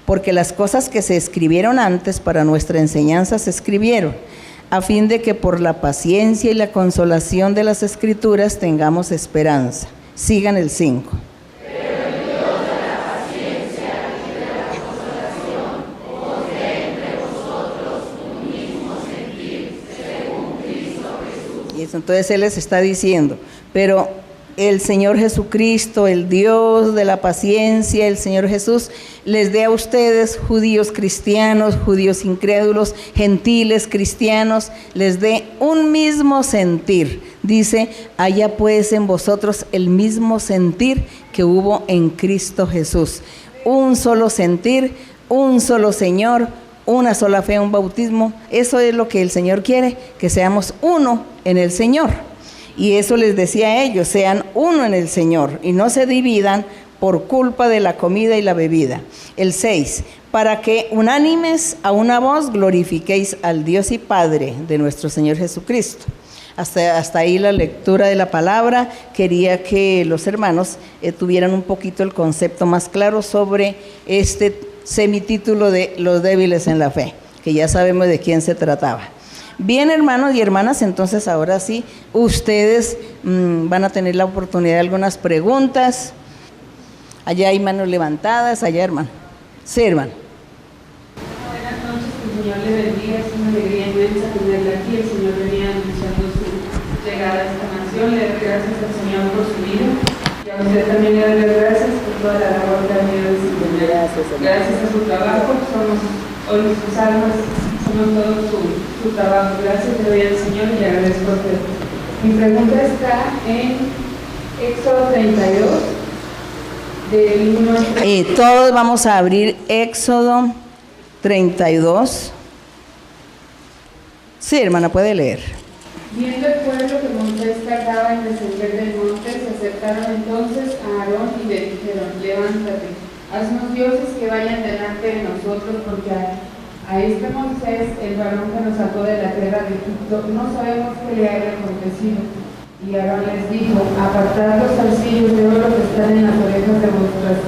Porque las cosas que se escribieron antes para nuestra enseñanza se escribieron, a fin de que por la paciencia y la consolación de las Escrituras tengamos esperanza. Sigan el 5. Entonces Él les está diciendo, pero el Señor Jesucristo, el Dios de la paciencia, el Señor Jesús, les dé a ustedes, judíos cristianos, judíos incrédulos, gentiles cristianos, les dé un mismo sentir. Dice, haya pues en vosotros el mismo sentir que hubo en Cristo Jesús. Un solo sentir, un solo Señor, una sola fe, un bautismo. Eso es lo que el Señor quiere, que seamos uno en el Señor. Y eso les decía a ellos, sean uno en el Señor y no se dividan por culpa de la comida y la bebida. El 6, para que unánimes a una voz glorifiquéis al Dios y Padre de nuestro Señor Jesucristo. Hasta ahí la lectura de la palabra. Quería que los hermanos tuvieran un poquito el concepto más claro sobre este semitítulo de los débiles en la fe, que ya sabemos de quién se trataba. Bien, hermanos y hermanas, entonces ahora sí, ustedes van a tener la oportunidad de algunas preguntas. Allá hay manos levantadas, allá, hermano. Sí, hermano. Buenas noches, que el Señor le bendiga. Es una alegría inmensa tenerle aquí. El Señor venía anunciando su llegada a esta nación. Le doy gracias al Señor por su vida. Y a usted también le doy las gracias por toda la labor que ha tenido desempeñar. Gracias a su trabajo, somos hoy sus almas, somos todo su trabajo. Gracias le doy al Señor y le agradezco a usted. Mi pregunta está en Éxodo 32, del 1 al 3. Todos vamos a abrir Éxodo 32. Sí, hermana, puede leer. Viendo el pueblo que Moisés tardaba en descender del monte, se acercaron entonces a Aarón y le dijeron, levántate, haznos dioses que vayan delante de nosotros, porque a este Moisés, el varón que nos sacó de la tierra de Egipto, no sabemos qué le haya acontecido. Y Aarón les dijo, apartad los zarcillos de oro que están en las orejas de vuestras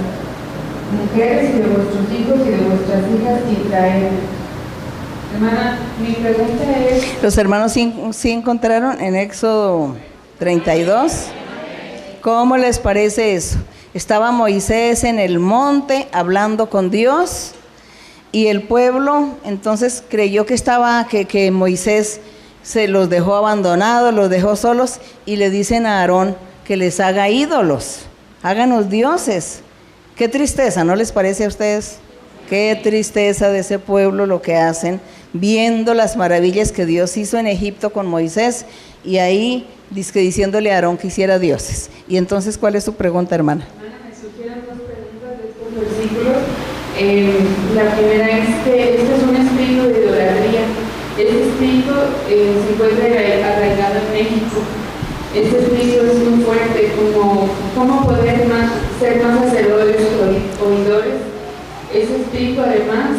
mujeres y de vuestros hijos y de vuestras hijas y traedlos. Hermana, mi pregunta es... Los hermanos sí encontraron en Éxodo 32. ¿Cómo les parece eso? Estaba Moisés en el monte hablando con Dios y el pueblo entonces creyó que Moisés se los dejó abandonados, los dejó solos, y le dicen a Aarón que les haga ídolos, háganos dioses. Qué tristeza, ¿no les parece a ustedes? Qué tristeza de ese pueblo lo que hacen, viendo las maravillas que Dios hizo en Egipto con Moisés, y ahí diciéndole a Aarón que hiciera dioses. Y entonces, ¿cuál es su pregunta, hermana? Hermana, me surgieron dos preguntas de estos versículos. La primera es que este es un espíritu de idolatría. Este espíritu se encuentra arraigado en México. Este espíritu es muy fuerte, ¿cómo poder ser más sacerdotes o oidores? Ese espíritu, además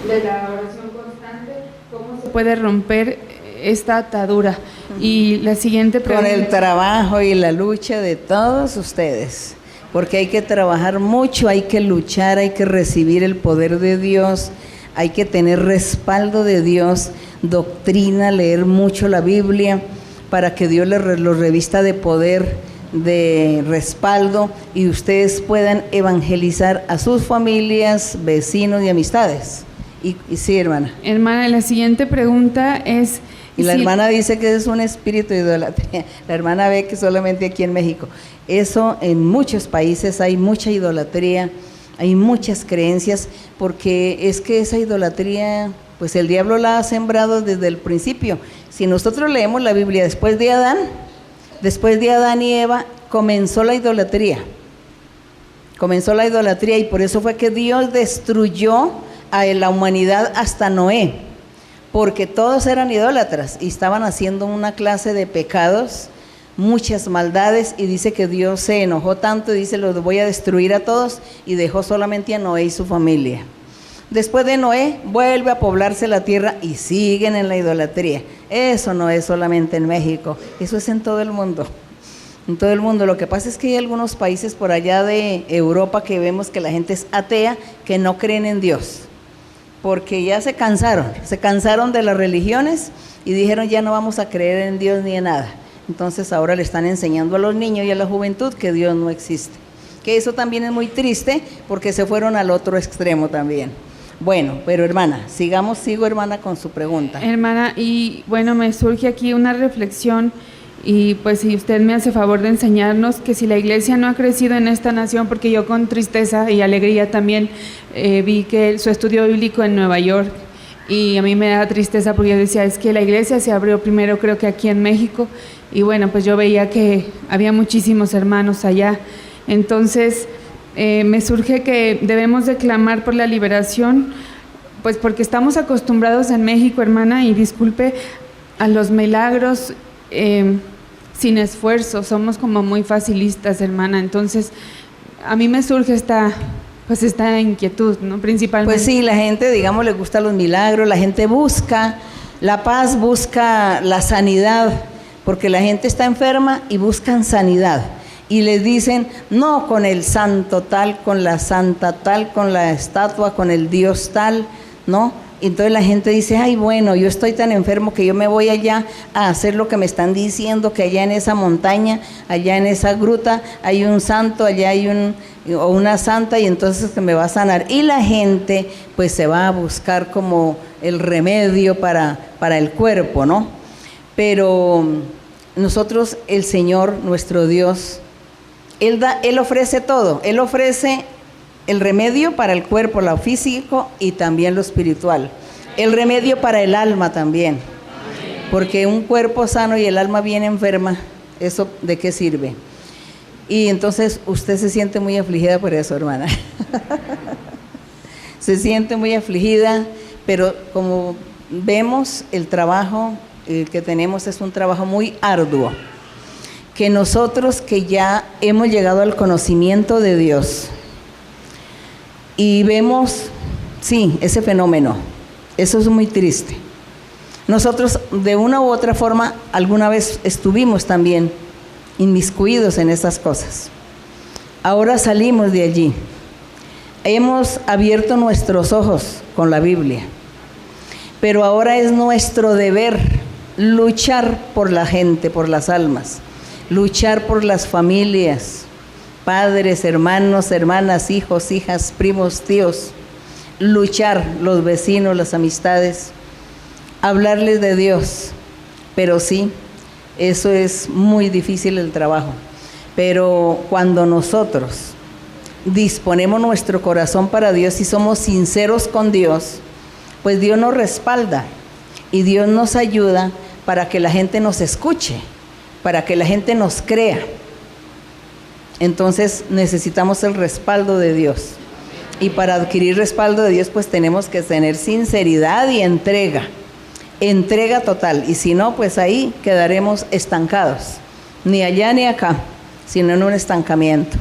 de la oración constante, ¿cómo se puede romper esta atadura? Y la siguiente pregunta... Con el trabajo y la lucha de todos ustedes, porque hay que trabajar mucho, hay que luchar, hay que recibir el poder de Dios, hay que tener respaldo de Dios, doctrina, leer mucho la Biblia, para que Dios los revista de poder, de respaldo, y ustedes puedan evangelizar a sus familias, vecinos y amistades. Y sí, hermana. Hermana, la siguiente pregunta es... Y la hermana dice que es un espíritu de idolatría. La hermana ve que solamente aquí en México. Eso en muchos países hay mucha idolatría, hay muchas creencias, porque es que esa idolatría, pues el diablo la ha sembrado desde el principio. Si nosotros leemos la Biblia después de Adán y Eva, comenzó la idolatría. Comenzó la idolatría, y por eso fue que Dios destruyó a la humanidad hasta Noé, porque todos eran idólatras y estaban haciendo una clase de pecados, muchas maldades, y dice que Dios se enojó tanto y dice: los voy a destruir a todos, y dejó solamente a Noé y su familia. Después de Noé vuelve a poblarse la tierra y siguen en la idolatría. Eso no es solamente en México, eso es en todo el mundo. En todo el mundo. Lo que pasa es que hay algunos países por allá de Europa que vemos que la gente es atea, que no creen en Dios, porque ya se cansaron de las religiones y dijeron: ya no vamos a creer en Dios ni en nada. Entonces ahora le están enseñando a los niños y a la juventud que Dios no existe. Que eso también es muy triste, porque se fueron al otro extremo también. Bueno, pero hermana, sigo hermana con su pregunta. Hermana, y bueno, me surge aquí una reflexión, y pues si usted me hace favor de enseñarnos que si la iglesia no ha crecido en esta nación, porque yo con tristeza y alegría también vi que su estudio bíblico en Nueva York, y a mí me da tristeza porque yo decía: es que la iglesia se abrió primero, creo que aquí en México, y bueno, pues yo veía que había muchísimos hermanos allá. Entonces me surge que debemos de clamar por la liberación, pues porque estamos acostumbrados en México, hermana, y disculpe, a los milagros sin esfuerzo. Somos como muy facilistas, hermana. Entonces a mí me surge esta inquietud, ¿no? Principalmente. Pues sí, la gente, digamos, le gustan los milagros, la gente busca la paz, busca la sanidad, porque la gente está enferma y buscan sanidad. Y les dicen: no, con el santo tal, con la santa tal, con la estatua, con el Dios tal, ¿no? Entonces la gente dice: ay, bueno, yo estoy tan enfermo que yo me voy allá a hacer lo que me están diciendo, que allá en esa montaña, allá en esa gruta, hay un santo, allá hay una santa, y entonces que me va a sanar. Y la gente pues se va a buscar como el remedio para el cuerpo, ¿no? Pero nosotros, el Señor, nuestro Dios, Él ofrece todo. Él ofrece el remedio para el cuerpo, lo físico y también lo espiritual. El remedio para el alma también. Porque un cuerpo sano y el alma bien enferma, ¿eso de qué sirve? Y entonces usted se siente muy afligida por eso, hermana. Se siente muy afligida, pero como vemos, el trabajo que tenemos es un trabajo muy arduo. Que nosotros que ya hemos llegado al conocimiento de Dios, y vemos, sí, ese fenómeno. Eso es muy triste. Nosotros de una u otra forma alguna vez estuvimos también inmiscuidos en esas cosas. Ahora salimos de allí. Hemos abierto nuestros ojos con la Biblia, pero ahora es nuestro deber luchar por la gente, por las almas, luchar por las familias, padres, hermanos, hermanas, hijos, hijas, primos, tíos, luchar, los vecinos, las amistades, hablarles de Dios. Pero sí, eso es muy difícil el trabajo, pero cuando nosotros disponemos nuestro corazón para Dios y somos sinceros con Dios, pues Dios nos respalda y Dios nos ayuda para que la gente nos escuche, para que la gente nos crea. Entonces necesitamos el respaldo de Dios, y para adquirir respaldo de Dios pues tenemos que tener sinceridad y entrega total, y si no, pues ahí quedaremos estancados, ni allá ni acá, sino en un estancamiento.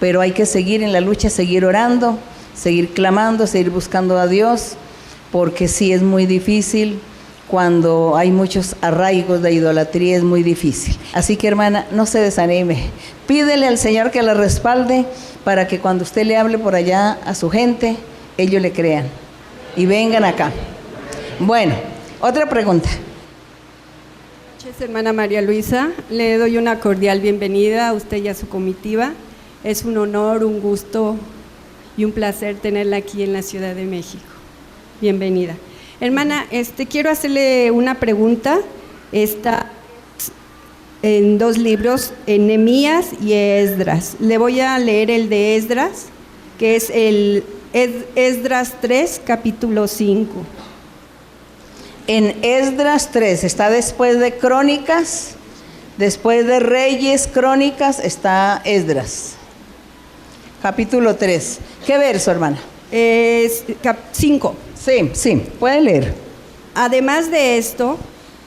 Pero hay que seguir en la lucha, seguir orando, seguir clamando, seguir buscando a Dios, porque sí es muy difícil. Cuando hay muchos arraigos de idolatría es muy difícil. Así que, hermana, no se desanime. Pídele al Señor que la respalde para que cuando usted le hable por allá a su gente, ellos le crean y vengan acá. Bueno, otra pregunta. Buenas noches, hermana María Luisa. Le doy una cordial bienvenida a usted y a su comitiva. Es un honor, un gusto y un placer tenerla aquí en la Ciudad de México. Bienvenida. Hermana, quiero hacerle una pregunta. Está en dos libros, en Nehemías y Esdras. Le voy a leer el de Esdras, que es el Esdras 3, capítulo 5. En Esdras 3, está después de Crónicas, después de Reyes, Crónicas, está Esdras. Capítulo 3. ¿Qué verso, hermana? 5. Sí, puede leer. Además de esto,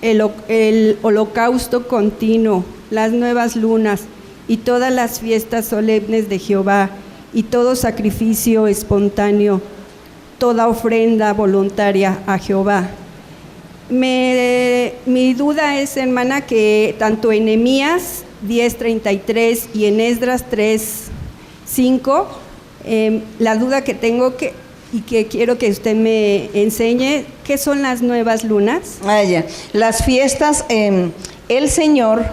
el holocausto continuo, las nuevas lunas y todas las fiestas solemnes de Jehová y todo sacrificio espontáneo, toda ofrenda voluntaria a Jehová. Mi duda es, hermana, que tanto en Nehemías 10:33 y en Esdras 3:5, la duda que tengo y que quiero que usted me enseñe, ¿qué son las nuevas lunas? Ya. Las fiestas, el Señor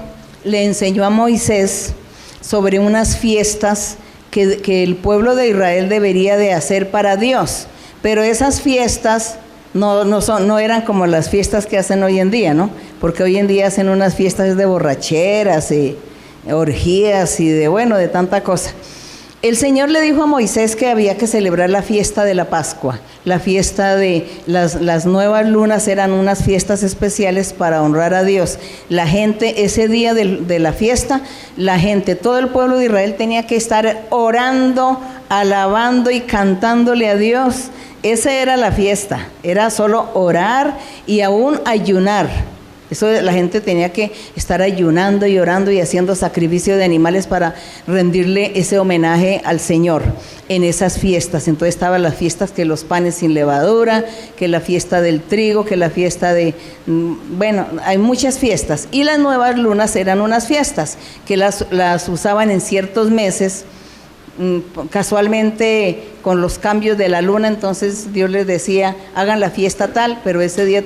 le enseñó a Moisés sobre unas fiestas que el pueblo de Israel debería de hacer para Dios, pero esas fiestas no eran como las fiestas que hacen hoy en día, ¿no? Porque hoy en día hacen unas fiestas de borracheras y orgías y de tanta cosa. El Señor le dijo a Moisés que había que celebrar la fiesta de la Pascua. La fiesta de las nuevas lunas eran unas fiestas especiales para honrar a Dios. La gente, ese día de la fiesta, la gente, todo el pueblo de Israel tenía que estar orando, alabando y cantándole a Dios. Esa era la fiesta, era solo orar y aún ayunar. Eso, la gente tenía que estar ayunando y orando y haciendo sacrificio de animales para rendirle ese homenaje al Señor en esas fiestas. Entonces estaban las fiestas que los panes sin levadura, que la fiesta del trigo, que la fiesta de... hay muchas fiestas. Y las nuevas lunas eran unas fiestas que las usaban en ciertos meses, casualmente con los cambios de la luna. Entonces Dios les decía, hagan la fiesta tal, pero ese día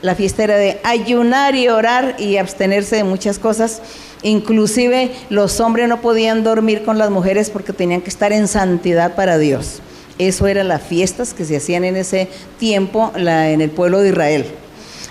la fiesta era de ayunar y orar y abstenerse de muchas cosas. Inclusive los hombres no podían dormir con las mujeres porque tenían que estar en santidad para Dios. Eso eran las fiestas que se hacían en ese tiempo en el pueblo de Israel.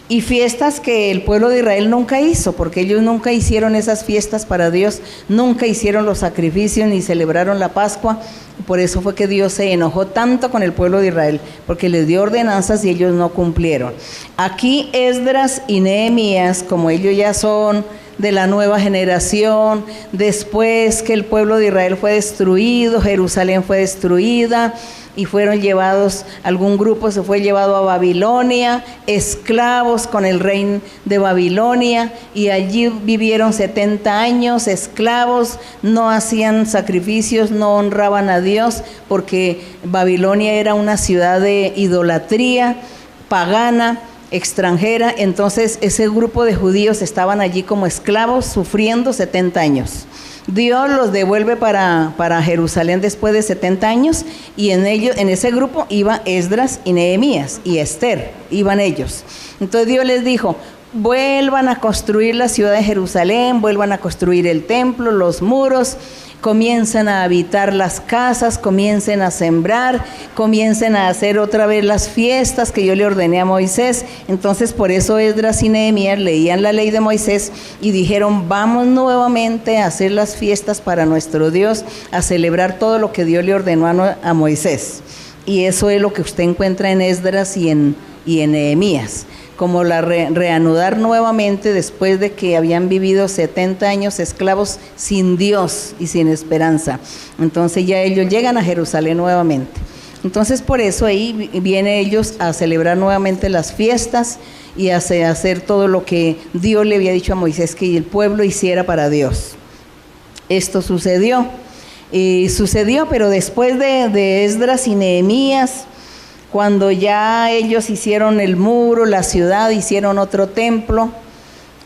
Y fiestas que el pueblo de Israel nunca hizo, porque ellos nunca hicieron esas fiestas para Dios, nunca hicieron los sacrificios ni celebraron la Pascua. Por eso fue que Dios se enojó tanto con el pueblo de Israel, porque les dio ordenanzas y ellos no cumplieron. Aquí Esdras y Nehemías, como ellos ya son de la nueva generación, después que el pueblo de Israel fue destruido, Jerusalén fue destruida, y fueron llevados, algún grupo se fue llevado a Babilonia, esclavos con el rey de Babilonia, y allí vivieron 70 años esclavos, no hacían sacrificios, no honraban a Dios, porque Babilonia era una ciudad de idolatría pagana, extranjera. Entonces ese grupo de judíos estaban allí como esclavos sufriendo 70 años. Dios los devuelve para Jerusalén después de 70 años, y en ese grupo iba Esdras y Nehemías y Esther, iban ellos. Entonces Dios les dijo: vuelvan a construir la ciudad de Jerusalén, vuelvan a construir el templo, los muros, comiencen a habitar las casas, comiencen a sembrar, comiencen a hacer otra vez las fiestas que yo le ordené a Moisés. Entonces por eso Esdras y Nehemías leían la ley de Moisés y dijeron: vamos nuevamente a hacer las fiestas para nuestro Dios, a celebrar todo lo que Dios le ordenó a Moisés. Y eso es lo que usted encuentra en Esdras y en Nehemías, como reanudar nuevamente después de que habían vivido 70 años esclavos sin Dios y sin esperanza. Entonces ya ellos llegan a Jerusalén nuevamente. Entonces por eso ahí vienen ellos a celebrar nuevamente las fiestas y a hacer todo lo que Dios le había dicho a Moisés que el pueblo hiciera para Dios. Esto sucedió, pero después de Esdras y Nehemías, cuando ya ellos hicieron el muro, la ciudad, hicieron otro templo,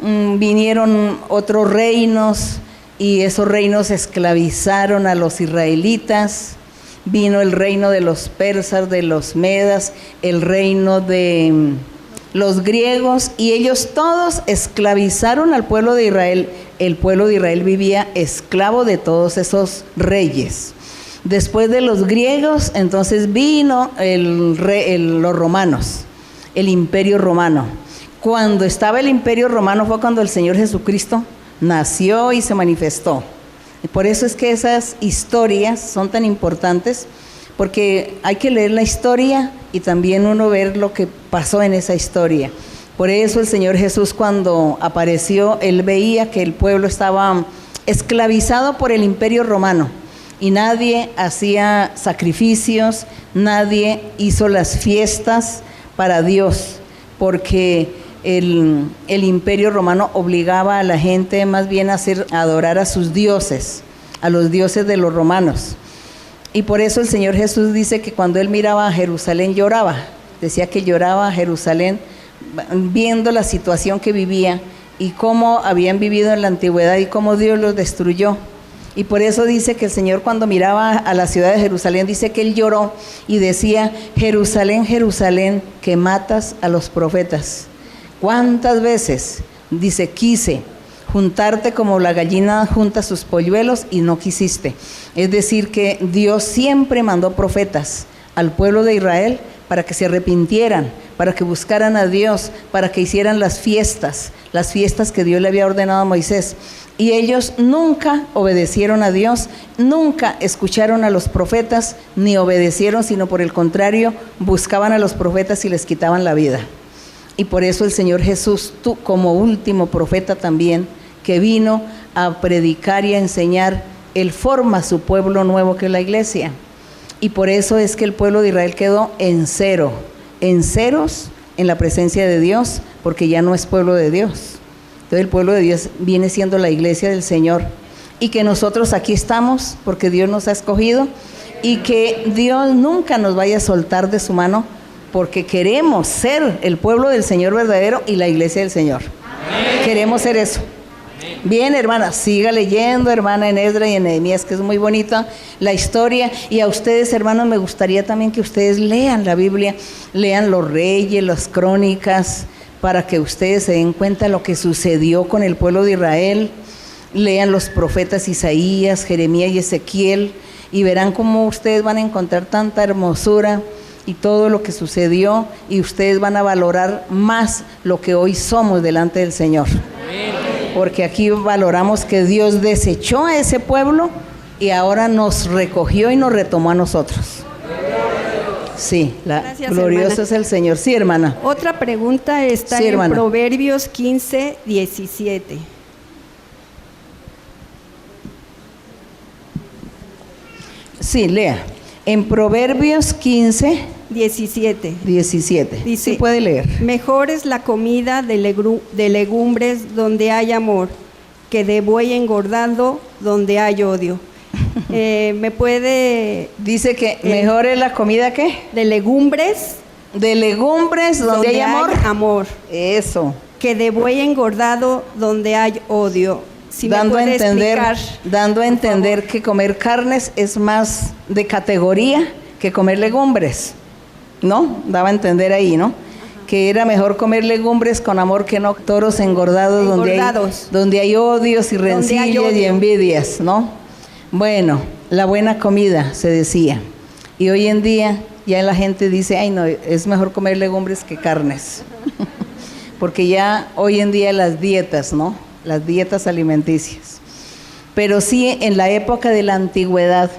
vinieron otros reinos, y esos reinos esclavizaron a los israelitas. Vino el reino de los persas, de los medas, el reino de los griegos, y ellos todos esclavizaron al pueblo de Israel. El pueblo de Israel vivía esclavo de todos esos reyes. Después de los griegos, entonces vino los romanos, el imperio romano. Cuando estaba el imperio romano fue cuando el Señor Jesucristo nació y se manifestó. Y por eso es que esas historias son tan importantes, porque hay que leer la historia y también uno ver lo que pasó en esa historia. Por eso el Señor Jesús, cuando apareció, Él veía que el pueblo estaba esclavizado por el imperio romano. Y nadie hacía sacrificios, nadie hizo las fiestas para Dios, porque el imperio romano obligaba a la gente más bien a adorar a sus dioses, a los dioses de los romanos. Y por eso el Señor Jesús dice que cuando Él miraba a Jerusalén lloraba, decía que lloraba a Jerusalén viendo la situación que vivía y cómo habían vivido en la antigüedad y cómo Dios los destruyó. Y por eso dice que el Señor, cuando miraba a la ciudad de Jerusalén, dice que Él lloró y decía: Jerusalén, Jerusalén, que matas a los profetas. ¿Cuántas veces? Dice: quise juntarte como la gallina junta sus polluelos y no quisiste. Es decir, que Dios siempre mandó profetas al pueblo de Israel para que se arrepintieran, para que buscaran a Dios, para que hicieran las fiestas que Dios le había ordenado a Moisés. Y ellos nunca obedecieron a Dios, nunca escucharon a los profetas, ni obedecieron, sino por el contrario, buscaban a los profetas y les quitaban la vida. Y por eso el Señor Jesús, tú como último profeta también, que vino a predicar y a enseñar, Él forma su pueblo nuevo, que es la iglesia. Y por eso es que el pueblo de Israel quedó en ceros en la presencia de Dios, porque ya no es pueblo de Dios. Entonces el pueblo de Dios viene siendo la iglesia del Señor, y que nosotros aquí estamos porque Dios nos ha escogido, y que Dios nunca nos vaya a soltar de su mano, porque queremos ser el pueblo del Señor verdadero y la iglesia del Señor. Amén. Queremos ser eso. Amén. Bien, hermana, siga leyendo, hermana, en Esdras y en Nehemías, que es muy bonita la historia. Y a ustedes, hermanos, me gustaría también que ustedes lean la Biblia, lean los reyes, las crónicas, para que ustedes se den cuenta de lo que sucedió con el pueblo de Israel. Lean los profetas Isaías, Jeremías y Ezequiel, y verán cómo ustedes van a encontrar tanta hermosura y todo lo que sucedió, y ustedes van a valorar más lo que hoy somos delante del Señor. Porque aquí valoramos que Dios desechó a ese pueblo y ahora nos recogió y nos retomó a nosotros. Sí, Gracias, glorioso hermana. es el Señor. Sí, hermana. Otra pregunta está Sí, en hermana. Proverbios 15:17. Sí, lea. En Proverbios 15, 17. 17. Dice, Sí puede leer. mejor es la comida de legumbres donde hay amor, que de buey engordando donde hay odio. ¿Me puede...? Dice que mejor es la comida, ¿qué? De legumbres De legumbres donde hay amor. amor, Eso. que de buey engordado donde hay odio. Si dando me a puede entender, explicar, dando a entender que comer carnes es más de categoría que comer legumbres, ¿no? Daba a entender ahí, ¿no? Que era mejor comer legumbres con amor que no toros engordados, donde hay odios y rencillas y envidias, ¿no? Bueno, la buena comida, se decía. Y hoy en día ya la gente dice, ay no, es mejor comer legumbres que carnes. Porque ya hoy en día las dietas, ¿no? Las dietas alimenticias. Pero sí, en la época de la antigüedad,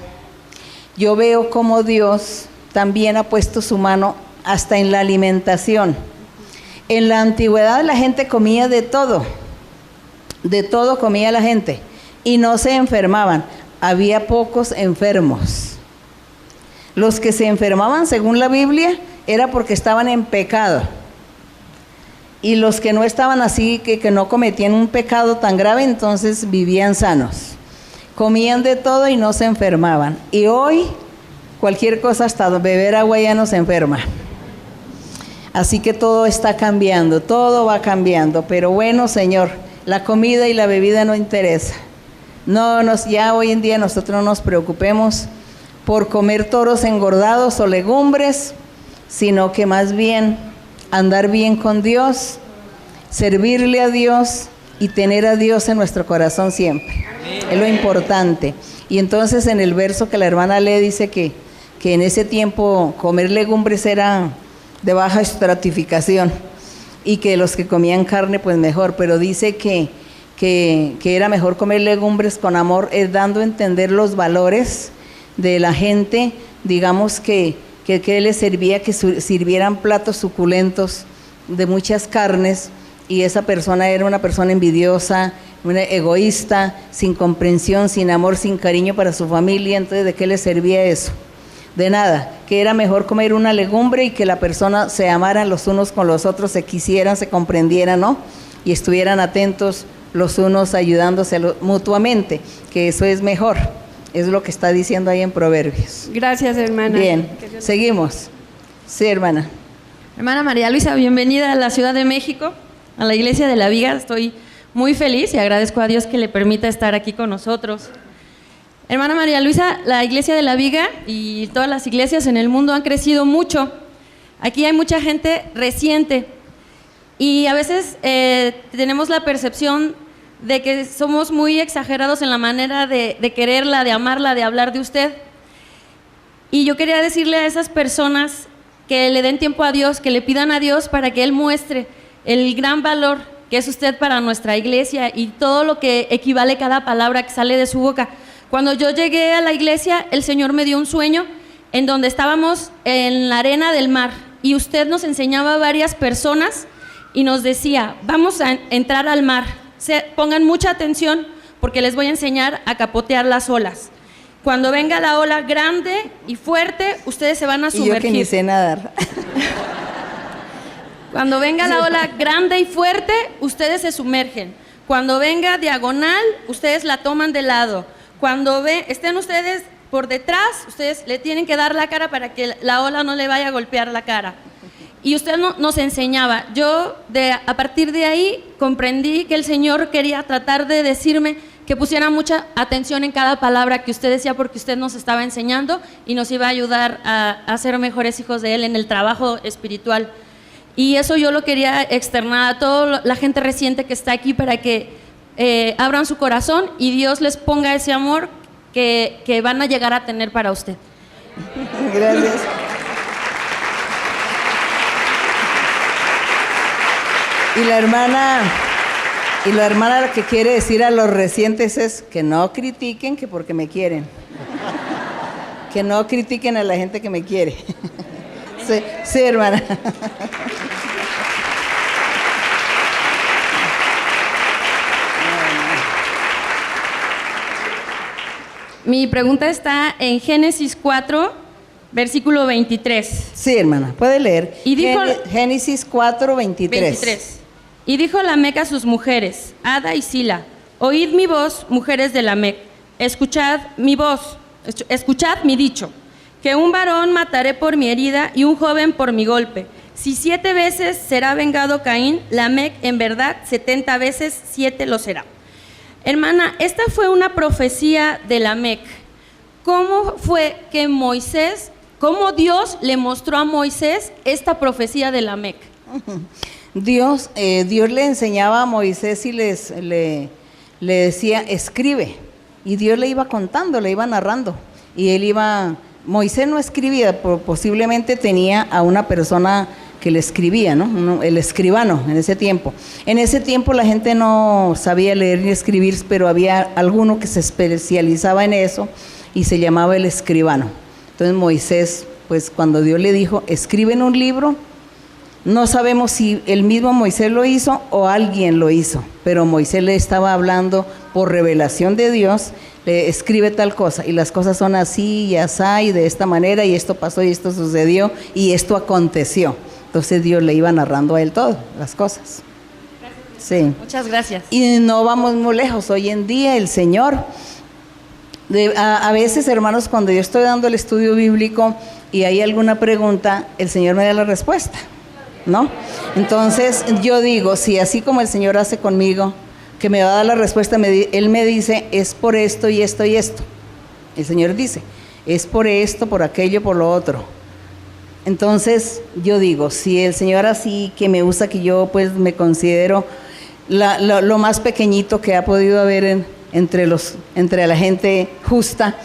yo veo cómo Dios también ha puesto su mano hasta en la alimentación. En la antigüedad la gente comía de todo comía la gente, y no se enfermaban. Había pocos enfermos. Los que se enfermaban, según la Biblia, era porque estaban en pecado. Y los que no estaban así, que no cometían un pecado tan grave, entonces vivían sanos. Comían de todo y no se enfermaban. Y hoy, cualquier cosa, hasta beber agua ya no se enferma. Así que todo está cambiando, todo va cambiando. Pero bueno, Señor, la comida y la bebida no interesa. Ya hoy en día nosotros no nos preocupemos por comer toros engordados o legumbres, sino que más bien andar bien con Dios, servirle a Dios y tener a Dios en nuestro corazón siempre. Amén. Es lo importante. Y entonces en el verso que la hermana lee dice que en ese tiempo comer legumbres era de baja estratificación y que los que comían carne pues mejor, pero dice que era mejor comer legumbres con amor, dando a entender los valores de la gente, digamos que les servía que sirvieran platos suculentos de muchas carnes, y esa persona era una persona envidiosa, una egoísta, sin comprensión, sin amor, sin cariño para su familia. Entonces, ¿de qué le servía eso? De nada, que era mejor comer una legumbre y que la persona se amaran los unos con los otros, se quisieran, se comprendieran, ¿no? Y estuvieran atentos los unos ayudándose mutuamente, que eso es mejor. Es lo que está diciendo ahí en Proverbios. Gracias, hermana. Bien, seguimos. Sí, hermana. Hermana María Luisa, bienvenida a la Ciudad de México, a la Iglesia de la Viga. Estoy muy feliz y agradezco a Dios que le permita estar aquí con nosotros. Hermana María Luisa, la Iglesia de la Viga y todas las iglesias en el mundo han crecido mucho. Aquí hay mucha gente reciente y a veces tenemos la percepción de que somos muy exagerados en la manera de quererla, de amarla, de hablar de usted. Y yo quería decirle a esas personas que le den tiempo a Dios, que le pidan a Dios para que Él muestre el gran valor que es usted para nuestra iglesia y todo lo que equivale cada palabra que sale de su boca. Cuando yo llegué a la iglesia, el Señor me dio un sueño en donde estábamos en la arena del mar y usted nos enseñaba a varias personas y nos decía, vamos a entrar al mar, pongan mucha atención porque les voy a enseñar a capotear las olas. Cuando venga la ola grande y fuerte, ustedes se van a sumergir. Y yo que ni sé nadar. Cuando venga la ola grande y fuerte, ustedes se sumergen. Cuando venga diagonal, ustedes la toman de lado. Cuando estén ustedes por detrás, ustedes le tienen que dar la cara para que la ola no le vaya a golpear la cara. Y usted nos enseñaba. Yo, a partir de ahí, comprendí que el Señor quería tratar de decirme que pusiera mucha atención en cada palabra que usted decía, porque usted nos estaba enseñando y nos iba a ayudar a ser mejores hijos de Él en el trabajo espiritual. Y eso yo lo quería externar a toda la gente reciente que está aquí para que abran su corazón y Dios les ponga ese amor que van a llegar a tener para usted. Gracias. Y la hermana lo que quiere decir a los recientes es que no critiquen que porque me quieren. Que no critiquen a la gente que me quiere. Sí, sí, hermana. Mi pregunta está en Génesis 4, versículo 23. Sí, hermana, puede leer. Y dijo, Génesis 4, 23. Y dijo Lamec a sus mujeres, Ada y Sila, oíd mi voz, mujeres de Lamec, escuchad mi voz, escuchad mi dicho, que un varón mataré por mi herida y un joven por mi golpe. Si 7 veces será vengado Caín, Lamec en verdad 70 veces 7 lo será. Hermana, esta fue una profecía de Lamec. ¿Cómo fue que cómo Dios le mostró a Moisés esta profecía de Lamec? Dios le enseñaba a Moisés y le decía, escribe. Y Dios le iba contando, le iba narrando. Y Moisés no escribía, posiblemente tenía a una persona que le escribía, ¿no? El escribano en ese tiempo. En ese tiempo la gente no sabía leer ni escribir, pero había alguno que se especializaba en eso y se llamaba el escribano. Entonces Moisés, pues cuando Dios le dijo, escribe en un libro, no sabemos si el mismo Moisés lo hizo o alguien lo hizo, pero Moisés le estaba hablando por revelación de Dios, le escribe tal cosa, y las cosas son así y asá, y de esta manera, y esto pasó, y esto sucedió, y esto aconteció. Entonces Dios le iba narrando a él todo, las cosas. Sí. Muchas gracias. Y no vamos muy lejos, hoy en día el Señor, a veces, hermanos, cuando yo estoy dando el estudio bíblico y hay alguna pregunta, el Señor me da la respuesta, ¿no? Entonces yo digo, si así como el Señor hace conmigo, que me va a dar la respuesta, Él me dice, es por esto y esto y esto. El Señor dice, es por esto, por aquello, por lo otro. Entonces yo digo, si el Señor así que me usa, que yo pues me considero lo más pequeñito que ha podido haber entre la gente justa,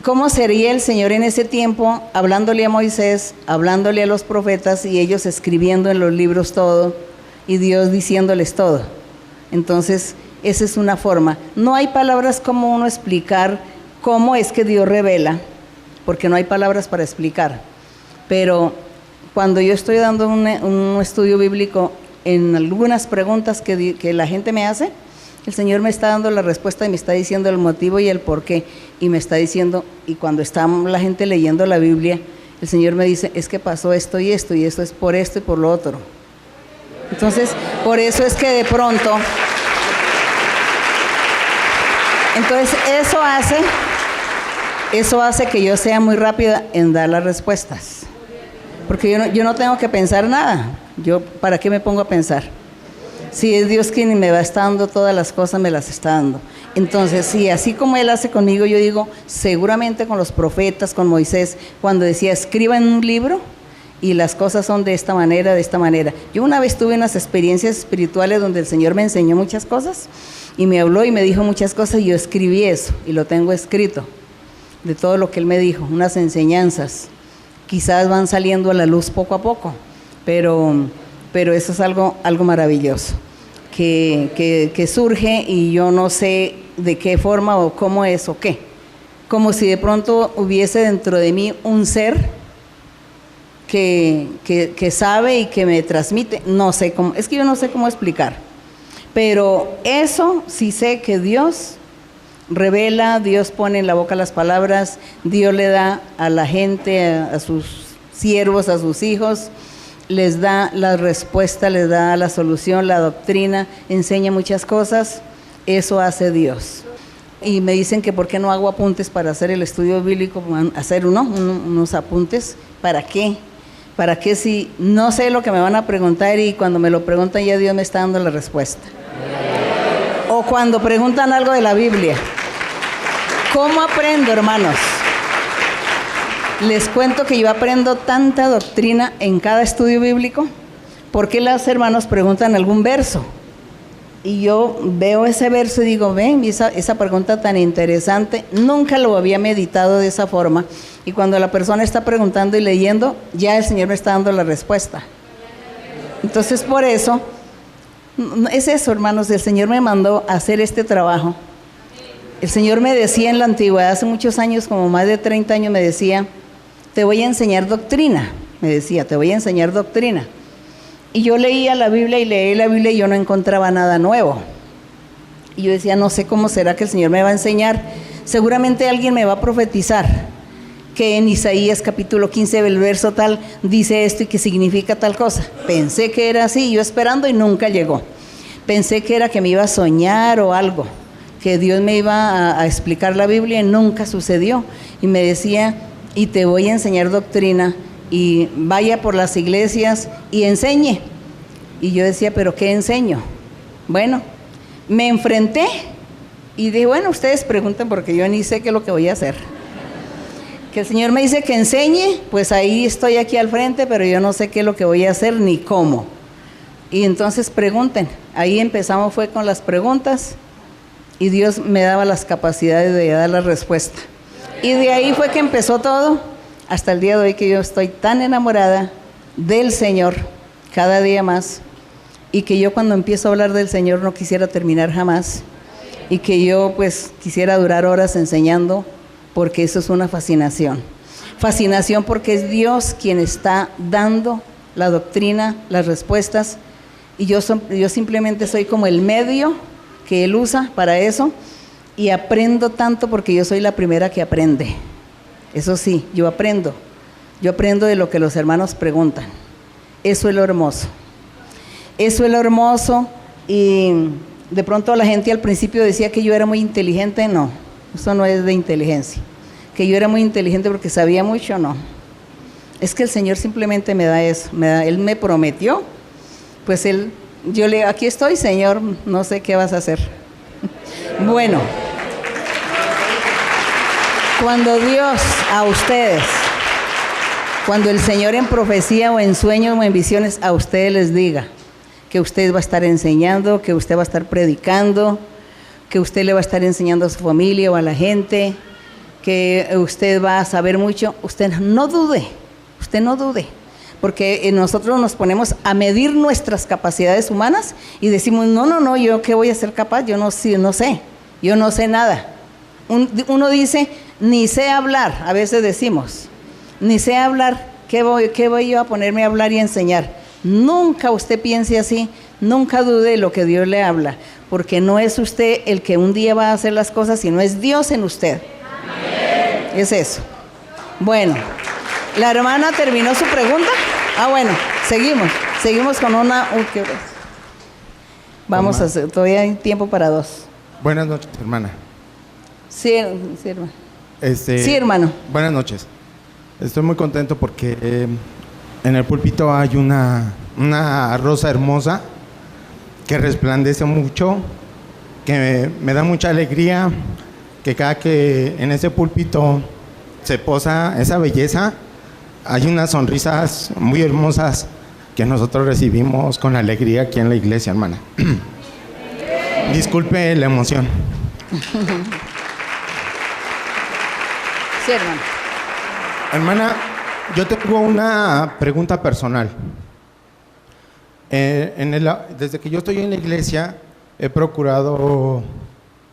¿cómo sería el Señor en ese tiempo hablándole a Moisés, hablándole a los profetas y ellos escribiendo en los libros todo y Dios diciéndoles todo? Entonces esa es una forma. No hay palabras como uno explicar cómo es que Dios revela, porque no hay palabras para explicar. Pero cuando yo estoy dando un estudio bíblico en algunas preguntas que la gente me hace, el Señor me está dando la respuesta y me está diciendo el motivo y el porqué, y me está diciendo, y cuando está la gente leyendo la Biblia, el Señor me dice, es que pasó esto y esto es por esto y por lo otro. Entonces, por eso es que de pronto, entonces eso hace que yo sea muy rápida en dar las respuestas, porque yo no tengo que pensar nada. ¿Para qué me pongo a pensar? Si es Dios quien me va dando todas las cosas, me las está dando. Entonces, sí, así como Él hace conmigo, yo digo, seguramente con los profetas, con Moisés, cuando decía, escriba en un libro, y las cosas son de esta manera, de esta manera. Yo una vez tuve unas experiencias espirituales donde el Señor me enseñó muchas cosas, y me habló y me dijo muchas cosas, y yo escribí eso, y lo tengo escrito, de todo lo que Él me dijo, unas enseñanzas. Quizás van saliendo a la luz poco a poco, pero eso es algo maravilloso, que surge y yo no sé de qué forma o cómo es o qué. Como si de pronto hubiese dentro de mí un ser que sabe y que me transmite. No sé cómo, es que yo no sé cómo explicar. Pero eso sí sé que Dios revela, Dios pone en la boca las palabras, Dios le da a la gente, a sus siervos, a sus hijos, les da la respuesta, les da la solución, la doctrina, enseña muchas cosas. Eso hace Dios. Y me dicen que por qué no hago apuntes para hacer el estudio bíblico, hacer unos apuntes. ¿Para qué? ¿Para qué si no sé lo que me van a preguntar y cuando me lo preguntan ya Dios me está dando la respuesta? O cuando preguntan algo de la Biblia. ¿Cómo aprendo, hermanos? Les cuento que yo aprendo tanta doctrina en cada estudio bíblico, porque los hermanos preguntan algún verso, y yo veo ese verso y digo, ven, esa pregunta tan interesante, nunca lo había meditado de esa forma, y cuando la persona está preguntando y leyendo, ya el Señor me está dando la respuesta. Entonces, por eso, es eso, hermanos, el Señor me mandó a hacer este trabajo. El Señor me decía en la antigüedad, hace muchos años, como más de 30 años, me decía, te voy a enseñar doctrina, me decía, te voy a enseñar doctrina. Y yo leía la Biblia y yo no encontraba nada nuevo. Y yo decía, no sé cómo será que el Señor me va a enseñar. seguramente alguien me va a profetizar que en Isaías capítulo 15, el verso tal, dice esto y que significa tal cosa. Pensé que era así, yo esperando y nunca llegó. Pensé que era que me iba a soñar o algo, que Dios me iba a explicar la Biblia y nunca sucedió. Y me decía, y te voy a enseñar doctrina y vaya por las iglesias y enseñe. Y yo decía, ¿pero qué enseño? Bueno, me enfrenté y dije, bueno, ustedes pregunten porque yo ni sé qué es lo que voy a hacer. Que el Señor me dice que enseñe, pues ahí estoy aquí al frente, pero yo no sé qué es lo que voy a hacer ni cómo. Y entonces pregunten. Ahí empezamos, fue con las preguntas y Dios me daba las capacidades de dar la respuesta. Y de ahí fue que empezó todo, hasta el día de hoy que yo estoy tan enamorada del Señor, cada día más, y que yo cuando empiezo a hablar del Señor no quisiera terminar jamás, y que yo pues quisiera durar horas enseñando, porque eso es una fascinación. Fascinación porque es Dios quien está dando la doctrina, las respuestas, y yo simplemente soy como el medio que Él usa para eso, y aprendo tanto porque yo soy la primera que aprende. Eso sí, yo aprendo de lo que los hermanos preguntan. Eso es lo hermoso. Eso es lo hermoso. Y de pronto la gente al principio decía que yo era muy inteligente. No, eso no es de inteligencia. Que yo era muy inteligente porque sabía mucho, no. Es que el Señor simplemente me da eso. Él me prometió, pues aquí estoy, Señor, no sé qué vas a hacer. Bueno, cuando Dios a ustedes, cuando el Señor en profecía o en sueños o en visiones a ustedes les diga que usted va a estar enseñando, que usted va a estar predicando, que usted le va a estar enseñando a su familia o a la gente, que usted va a saber mucho, usted no dude, porque nosotros nos ponemos a medir nuestras capacidades humanas y decimos, no, ¿yo qué voy a ser capaz? Yo no sé, yo no sé nada. Uno dice, ni sé hablar, a veces decimos, ni sé hablar, ¿qué voy yo a ponerme a hablar y a enseñar? Nunca usted piense así, nunca dude de lo que Dios le habla, porque no es usted el que un día va a hacer las cosas, sino es Dios en usted. Amén. Es eso. Bueno, ¿la hermana terminó su pregunta? Bueno, seguimos con una... ¿qué hora es? Vamos a hacer, todavía hay tiempo para dos. Buenas noches, hermana. Sí, hermano. Sí, hermano. Buenas noches. Estoy muy contento porque en el púlpito hay una rosa hermosa que resplandece mucho, que me da mucha alegría, que cada que en ese púlpito se posa esa belleza, hay unas sonrisas muy hermosas que nosotros recibimos con alegría aquí en la iglesia, hermana. Disculpe la emoción. Sí, hermano. Hermana, yo tengo una pregunta personal. Desde que yo estoy en la iglesia, he procurado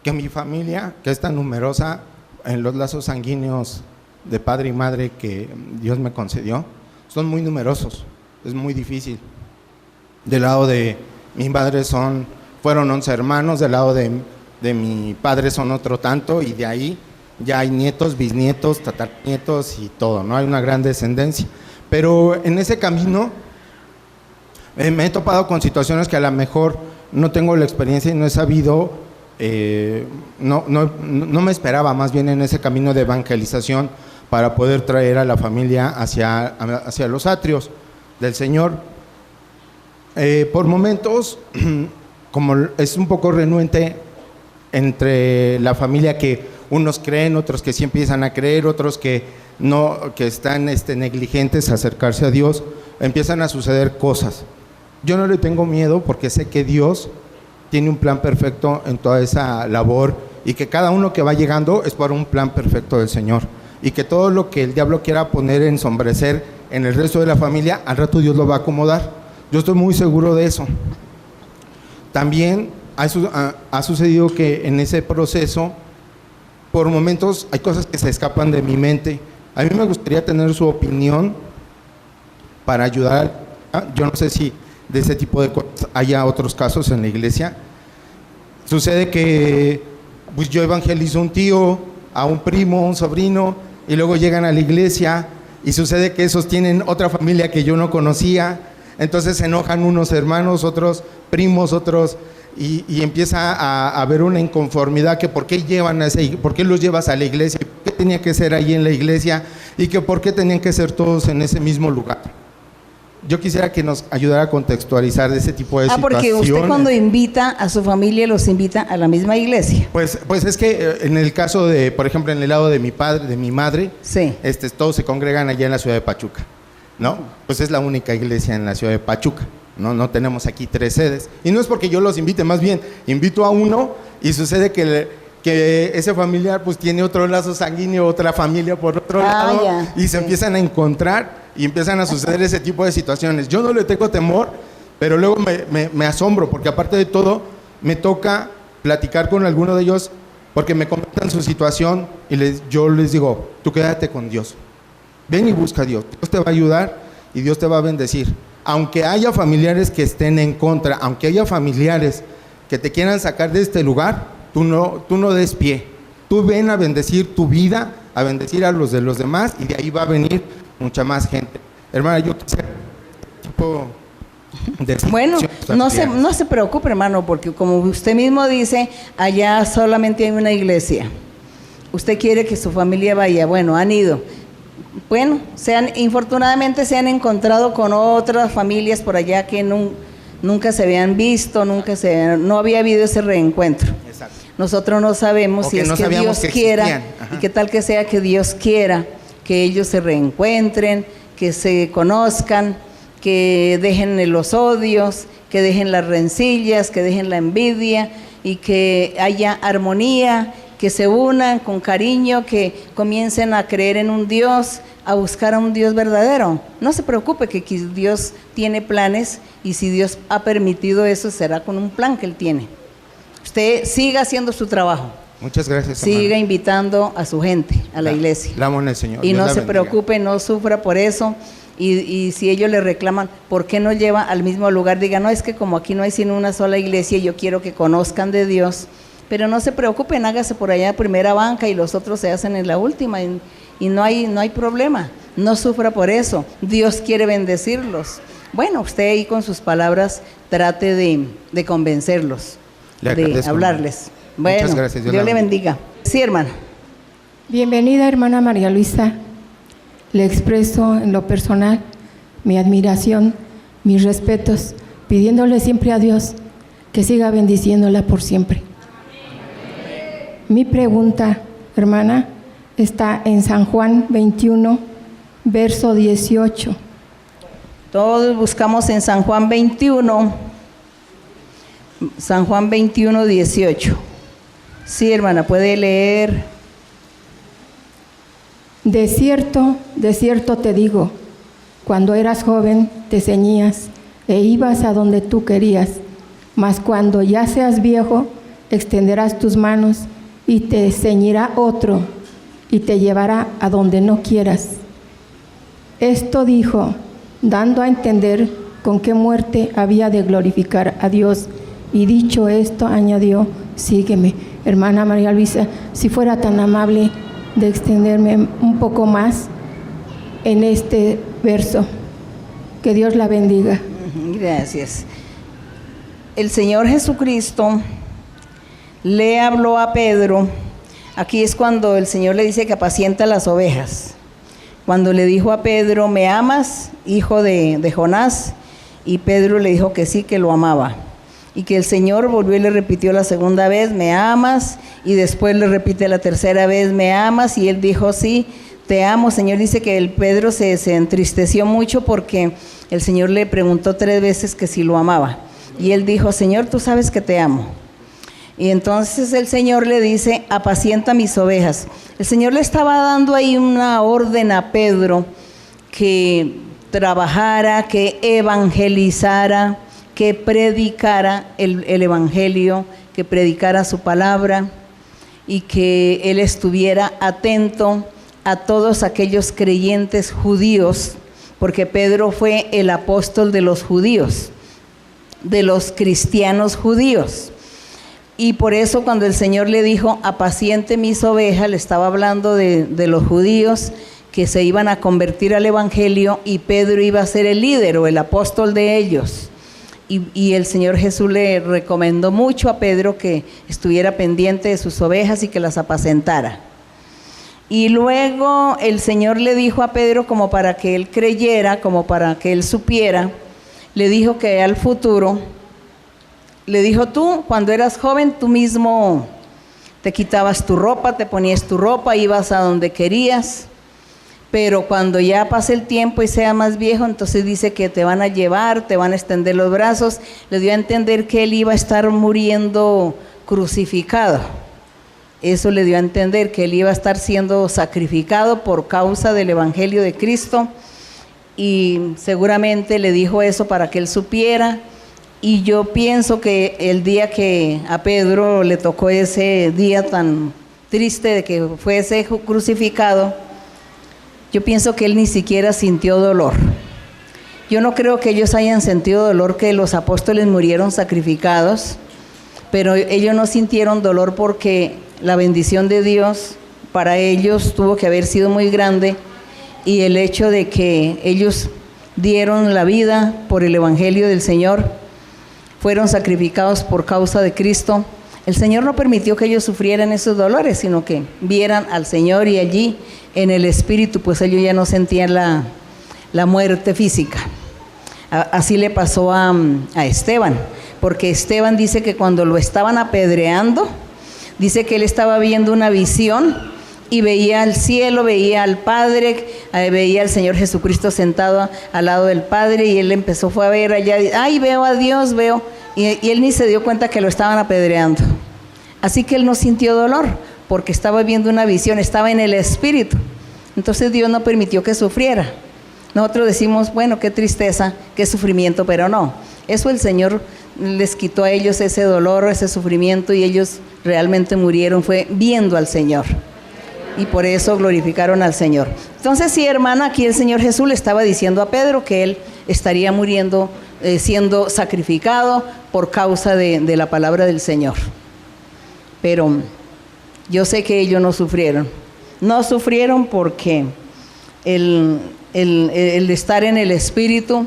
que mi familia, que es tan numerosa en los lazos sanguíneos de padre y madre que Dios me concedió, son muy numerosos, es muy difícil. Del lado de mi madre fueron 11 hermanos, del lado de mi padre son otro tanto, y de ahí ya hay nietos, bisnietos, tataranietos y todo, ¿no? Hay una gran descendencia. Pero en ese camino me he topado con situaciones que a lo mejor no tengo la experiencia y no he sabido, no me esperaba más bien en ese camino de evangelización para poder traer a la familia hacia los atrios del Señor. Por momentos, como es un poco renuente entre la familia, que unos creen, otros que sí empiezan a creer, otros que no, que están negligentes a acercarse a Dios, empiezan a suceder cosas. Yo no le tengo miedo porque sé que Dios tiene un plan perfecto en toda esa labor, y que cada uno que va llegando es por un plan perfecto del Señor, y que todo lo que el diablo quiera poner, ensombrecer en el resto de la familia, al rato Dios lo va a acomodar. Yo estoy muy seguro de eso. También ha sucedido que en ese proceso, por momentos, hay cosas que se escapan de mi mente. A mí me gustaría tener su opinión para ayudar. Yo no sé si de ese tipo de cosas haya otros casos en la iglesia. Sucede que pues yo evangelizo a un tío a un primo, un sobrino, y luego llegan a la iglesia y sucede que esos tienen otra familia que yo no conocía, entonces se enojan unos hermanos, otros primos, otros, y empieza a haber una inconformidad que por qué los llevas a la iglesia, por qué tenía que ser ahí en la iglesia y que por qué tenían que ser todos en ese mismo lugar. Yo quisiera que nos ayudara a contextualizar de ese tipo de situaciones. Porque usted cuando invita a su familia los invita a la misma iglesia. Pues es que en el caso de, por ejemplo, en el lado de mi padre, de mi madre, sí, todos se congregan allá en la ciudad de Pachuca, ¿no? Pues es la única iglesia en la ciudad de Pachuca. No tenemos aquí 3 sedes. Y no es porque yo los invite, más bien invito a uno y sucede que ese familiar pues tiene otro lazo sanguíneo, otra familia por otro lado, ya, y se empiezan a encontrar y empiezan a suceder ese tipo de situaciones. Yo no le tengo temor, pero luego me asombro, porque aparte de todo, me toca platicar con alguno de ellos, porque me comentan su situación y yo les digo, tú quédate con Dios. Ven y busca a Dios. Dios te va a ayudar y Dios te va a bendecir. Aunque haya familiares que estén en contra, aunque haya familiares que te quieran sacar de este lugar, tú no des pie. Tú ven a bendecir tu vida, a bendecir a los de los demás, y de ahí va a venir mucha más gente. Hermana, yo quisiera tipo de bueno, no se preocupe, hermano, porque como usted mismo dice, allá solamente hay una iglesia. Usted quiere que su familia vaya, bueno, han ido. Bueno, infortunadamente se han encontrado con otras familias por allá que nunca se habían visto, no había habido ese reencuentro. Exacto. Nosotros no sabemos si es que Dios quiera, y qué tal que sea que Dios quiera que ellos se reencuentren, que se conozcan, que dejen los odios, que dejen las rencillas, que dejen la envidia y que haya armonía, que se unan con cariño, que comiencen a creer en un Dios, a buscar a un Dios verdadero. No se preocupe que Dios tiene planes, y si Dios ha permitido eso, será con un plan que Él tiene. Usted siga haciendo su trabajo. Muchas gracias, siga hermano. Invitando a su gente a la iglesia. La amo en el Señor. Y Dios no la se bendiga. preocupe, no sufra por eso. Y si ellos le reclaman, ¿por qué no lleva al mismo lugar? Diga, no, es que como aquí no hay sino una sola iglesia, yo quiero que conozcan de Dios. Pero no se preocupen, hágase por allá primera banca y los otros se hacen en la última, y no hay problema. No sufra por eso. Dios quiere bendecirlos. Bueno, usted ahí con sus palabras trate de convencerlos, de hablarles. Bueno, muchas gracias. Dios le bendiga. Sí, hermana. Bienvenida, hermana María Luisa. Le expreso en lo personal mi admiración, mis respetos, pidiéndole siempre a Dios que siga bendiciéndola por siempre. Mi pregunta, hermana, está en San Juan 21, verso 18. Todos buscamos en San Juan 21, San Juan 21, 18. Sí, hermana, puede leer. De cierto te digo, cuando eras joven te ceñías e ibas a donde tú querías, mas cuando ya seas viejo, extenderás tus manos y te ceñirá otro y te llevará a donde no quieras. Esto dijo, dando a entender con qué muerte había de glorificar a Dios, y dicho esto añadió, sígueme. Hermana María Luisa, si fuera tan amable de extenderme un poco más en este verso. Que Dios la bendiga. Gracias. El Señor Jesucristo le habló a Pedro. Aquí es cuando el Señor le dice que apacienta las ovejas. Cuando le dijo a Pedro, ¿me amas, hijo de Jonás? Y Pedro le dijo que sí, que lo amaba. Y que el Señor volvió y le repitió la segunda vez, ¿me amas? Y después le repite la tercera vez, ¿me amas? Y él dijo, sí, te amo. Señor dice que el Pedro se entristeció mucho porque el Señor le preguntó 3 veces que si lo amaba. Y él dijo, Señor, tú sabes que te amo. Y entonces el Señor le dice, apacienta mis ovejas. El Señor le estaba dando ahí una orden a Pedro que trabajara, que evangelizara, que predicara el evangelio, que predicara su palabra y que él estuviera atento a todos aquellos creyentes judíos, porque Pedro fue el apóstol de los judíos, de los cristianos judíos. Y por eso cuando el Señor le dijo, apaciente mis ovejas, le estaba hablando de los judíos que se iban a convertir al Evangelio y Pedro iba a ser el líder o el apóstol de ellos. Y el Señor Jesús le recomendó mucho a Pedro que estuviera pendiente de sus ovejas y que las apacentara. Y luego el Señor le dijo a Pedro, como para que él creyera, como para que él supiera, le dijo que al futuro, le dijo, tú cuando eras joven tú mismo te quitabas tu ropa, te ponías tu ropa, ibas a donde querías, pero cuando ya pase el tiempo y sea más viejo, entonces dice que te van a llevar, te van a extender los brazos. Le dio a entender que él iba a estar muriendo crucificado. Eso le dio a entender que él iba a estar siendo sacrificado por causa del Evangelio de Cristo, y seguramente le dijo eso para que él supiera. Y yo pienso que el día que a Pedro le tocó ese día tan triste de que fuese crucificado, yo pienso que él ni siquiera sintió dolor. Yo no creo que ellos hayan sentido dolor que los apóstoles murieron sacrificados, pero ellos no sintieron dolor porque la bendición de Dios para ellos tuvo que haber sido muy grande, y el hecho de que ellos dieron la vida por el Evangelio del Señor, fueron sacrificados por causa de Cristo. El Señor no permitió que ellos sufrieran esos dolores, sino que vieran al Señor, y allí en el Espíritu, pues ellos ya no sentían la muerte física. Así le pasó a Esteban, porque Esteban dice que cuando lo estaban apedreando, dice que él estaba viendo una visión y veía al cielo, veía al Padre, veía al Señor Jesucristo sentado al lado del Padre, y él fue a ver allá, ay, veo a Dios, veo, y él ni se dio cuenta que lo estaban apedreando. Así que él no sintió dolor, porque estaba viendo una visión, estaba en el Espíritu. Entonces Dios no permitió que sufriera. Nosotros decimos, bueno, qué tristeza, qué sufrimiento, pero no. Eso el Señor les quitó a ellos ese dolor, ese sufrimiento, y ellos realmente murieron, fue viendo al Señor. Y por eso glorificaron al Señor. Entonces, sí, hermana, aquí el Señor Jesús le estaba diciendo a Pedro que él estaría muriendo, siendo sacrificado por causa de la palabra del Señor. Pero yo sé que ellos no sufrieron. No sufrieron porque el estar en el Espíritu,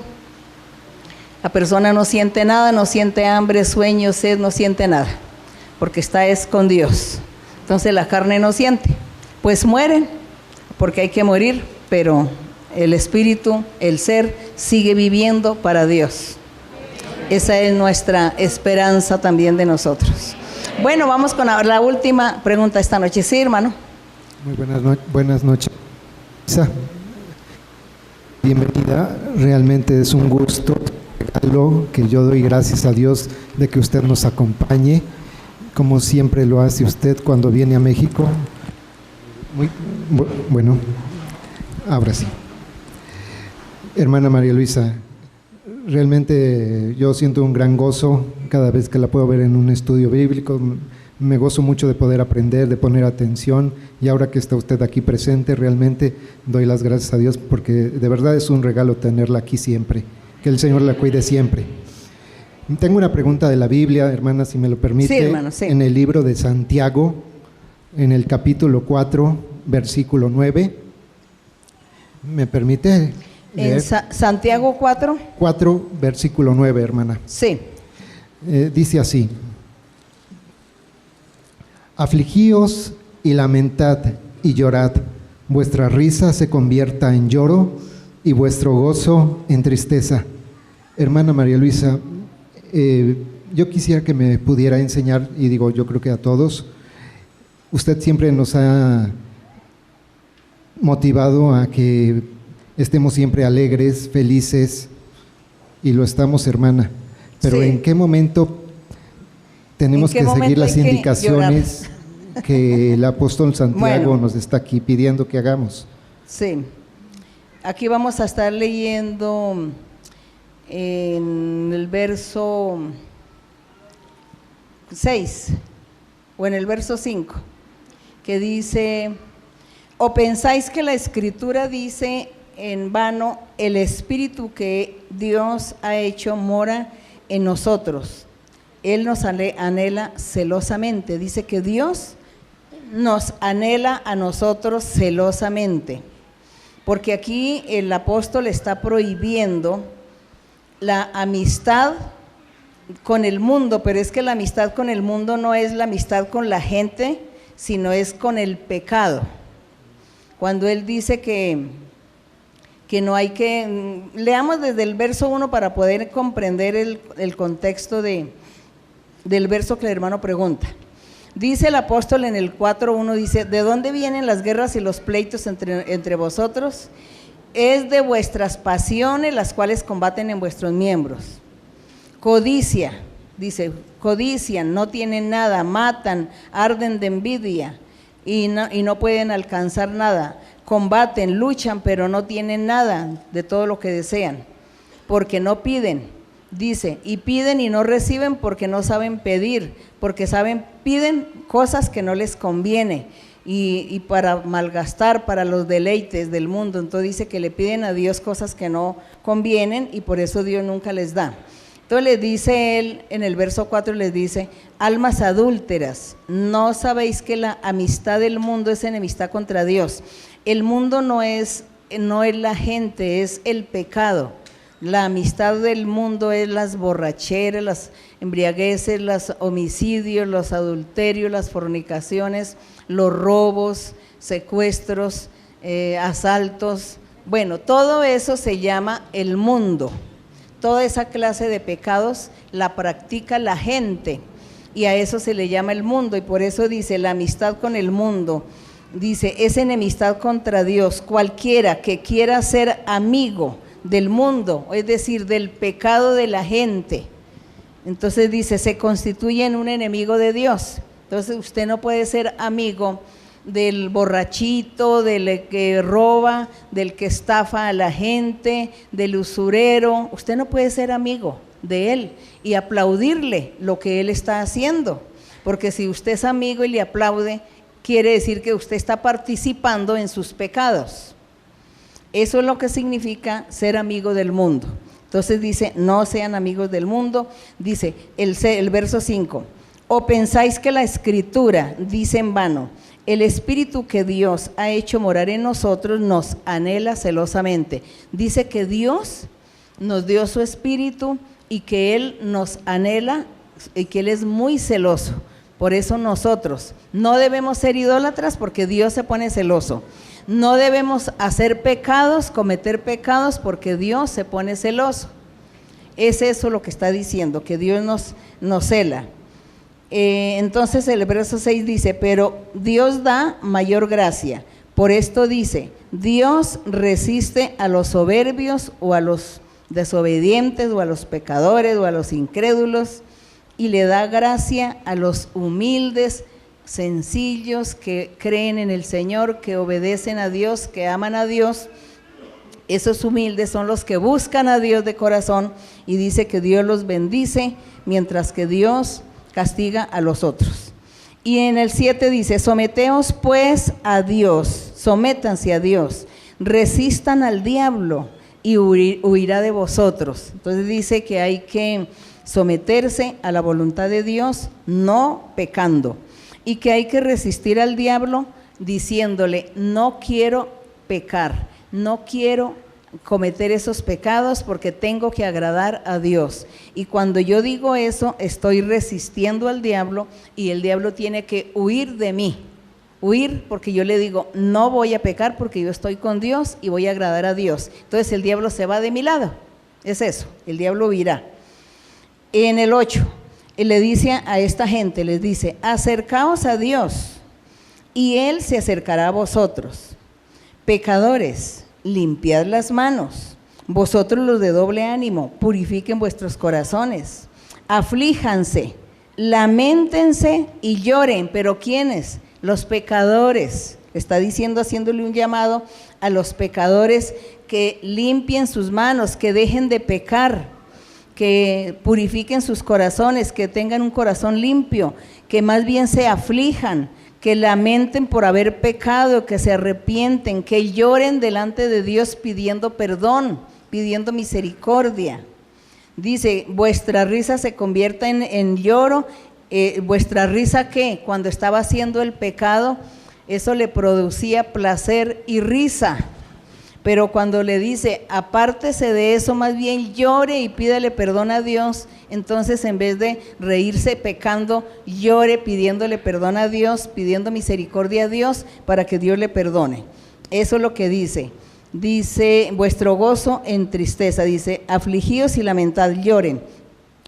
la persona no siente nada, no siente hambre, sueño, sed, no siente nada, porque está con Dios. Entonces la carne no siente. Pues mueren, porque hay que morir, pero el espíritu, el ser, sigue viviendo para Dios. Esa es nuestra esperanza también de nosotros. Bueno, vamos con la última pregunta esta noche. Sí, hermano. Muy buenas noches. Bienvenida, realmente es un gusto, regalo que yo doy gracias a Dios de que usted nos acompañe, como siempre lo hace usted cuando viene a México. Muy bueno, ahora sí. Hermana María Luisa, realmente yo siento un gran gozo cada vez que la puedo ver en un estudio bíblico. Me gozo mucho de poder aprender, de poner atención, y ahora que está usted aquí presente, realmente doy las gracias a Dios porque de verdad es un regalo tenerla aquí siempre. Que el Señor la cuide siempre. Tengo una pregunta de la Biblia, hermana, si me lo permite. Sí, hermano, sí. En el libro de Santiago, en el capítulo 4, versículo 9. ¿Me permite leer? En Santiago 4. 4, versículo 9, hermana. Sí. Dice así: afligíos y lamentad y llorad, vuestra risa se convierta en lloro y vuestro gozo en tristeza. Hermana María Luisa, yo quisiera que me pudiera enseñar, y digo yo creo que a todos, usted siempre nos ha motivado a que estemos siempre alegres, felices, y lo estamos, hermana. Pero sí. ¿en qué momento tenemos que seguir las indicaciones que el apóstol Santiago nos está aquí pidiendo que hagamos? Sí. Aquí vamos a estar leyendo en el verso 6 o en el verso 5, que dice: ¿o pensáis que la Escritura dice en vano, el Espíritu que Dios ha hecho mora en nosotros? Él nos anhela celosamente. Dice que Dios nos anhela a nosotros celosamente, porque aquí el apóstol está prohibiendo la amistad con el mundo, pero es que la amistad con el mundo no es la amistad con la gente, sino es con el pecado. Cuando él dice que no hay que, leamos desde el verso 1 para poder comprender el contexto del verso que el hermano pregunta. Dice el apóstol en el 4:1, dice: ¿de dónde vienen las guerras y los pleitos entre vosotros? Es de vuestras pasiones las cuales combaten en vuestros miembros. Codicia, dice, codician, no tienen nada, matan, arden de envidia y no pueden alcanzar nada. Combaten, luchan, pero no tienen nada de todo lo que desean, porque no piden. Dice, y piden y no reciben porque no saben pedir, porque piden cosas que no les conviene y para malgastar, para los deleites del mundo. Entonces dice que le piden a Dios cosas que no convienen y por eso Dios nunca les da. Entonces le dice él, en el verso 4 les dice: almas adúlteras, ¿no sabéis que la amistad del mundo es enemistad contra Dios? El mundo no es la gente, es el pecado. La amistad del mundo es las borracheras, las embriagueces, los homicidios, los adulterios, las fornicaciones, los robos, secuestros, asaltos. Bueno, todo eso se llama el mundo. Toda esa clase de pecados la practica la gente y a eso se le llama el mundo, y por eso dice la amistad con el mundo, dice, es enemistad contra Dios. Cualquiera que quiera ser amigo del mundo, es decir, del pecado de la gente, entonces dice, se constituye en un enemigo de Dios. Entonces usted no puede ser amigo del borrachito, del que roba, del que estafa a la gente, del usurero. Usted no puede ser amigo de él y aplaudirle lo que él está haciendo, porque si usted es amigo y le aplaude, quiere decir que usted está participando en sus pecados. Eso es lo que significa ser amigo del mundo. Entonces dice, no sean amigos del mundo. Dice el verso 5, ¿o pensáis que la Escritura dice en vano? El Espíritu que Dios ha hecho morar en nosotros nos anhela celosamente. Dice que Dios nos dio su Espíritu y que Él nos anhela y que Él es muy celoso. Por eso nosotros no debemos ser idólatras, porque Dios se pone celoso. No debemos hacer pecados, cometer pecados, porque Dios se pone celoso. Es eso lo que está diciendo, que Dios nos cela. Entonces el verso 6 dice, pero Dios da mayor gracia. Por esto dice, Dios resiste a los soberbios o a los desobedientes o a los pecadores o a los incrédulos, y le da gracia a los humildes, sencillos, que creen en el Señor, que obedecen a Dios, que aman a Dios. Esos humildes son los que buscan a Dios de corazón, y dice que Dios los bendice, mientras que Dios castiga a los otros. Y en el 7 dice, someteos pues a Dios, sométanse a Dios, resistan al diablo y huirá de vosotros. Entonces dice que hay que someterse a la voluntad de Dios, no pecando, y que hay que resistir al diablo diciéndole, no quiero pecar, no quiero cometer esos pecados porque tengo que agradar a Dios. Y cuando yo digo eso, estoy resistiendo al diablo y el diablo tiene que huir de mí. Huir porque yo le digo, no voy a pecar porque yo estoy con Dios y voy a agradar a Dios. Entonces el diablo se va de mi lado. Es eso, el diablo huirá. En el 8, él le dice a esta gente, les dice, acercaos a Dios y Él se acercará a vosotros. Pecadores, limpiad las manos. Vosotros los de doble ánimo, purifiquen vuestros corazones. Aflíjanse, lamentense y lloren. ¿Pero quiénes? Los pecadores. Está diciendo, haciéndole un llamado a los pecadores que limpien sus manos, que dejen de pecar, que purifiquen sus corazones, que tengan un corazón limpio, que más bien se aflijan, que lamenten por haber pecado, que se arrepienten, que lloren delante de Dios pidiendo perdón, pidiendo misericordia. Dice, vuestra risa se convierta en lloro. Vuestra risa, ¿qué? Cuando estaba haciendo el pecado, eso le producía placer y risa. Pero cuando le dice, apártese de eso, más bien llore y pídale perdón a Dios, entonces en vez de reírse pecando, llore pidiéndole perdón a Dios, pidiendo misericordia a Dios para que Dios le perdone. Eso es lo que dice. Dice, vuestro gozo en tristeza, dice, afligíos y lamentad, lloren.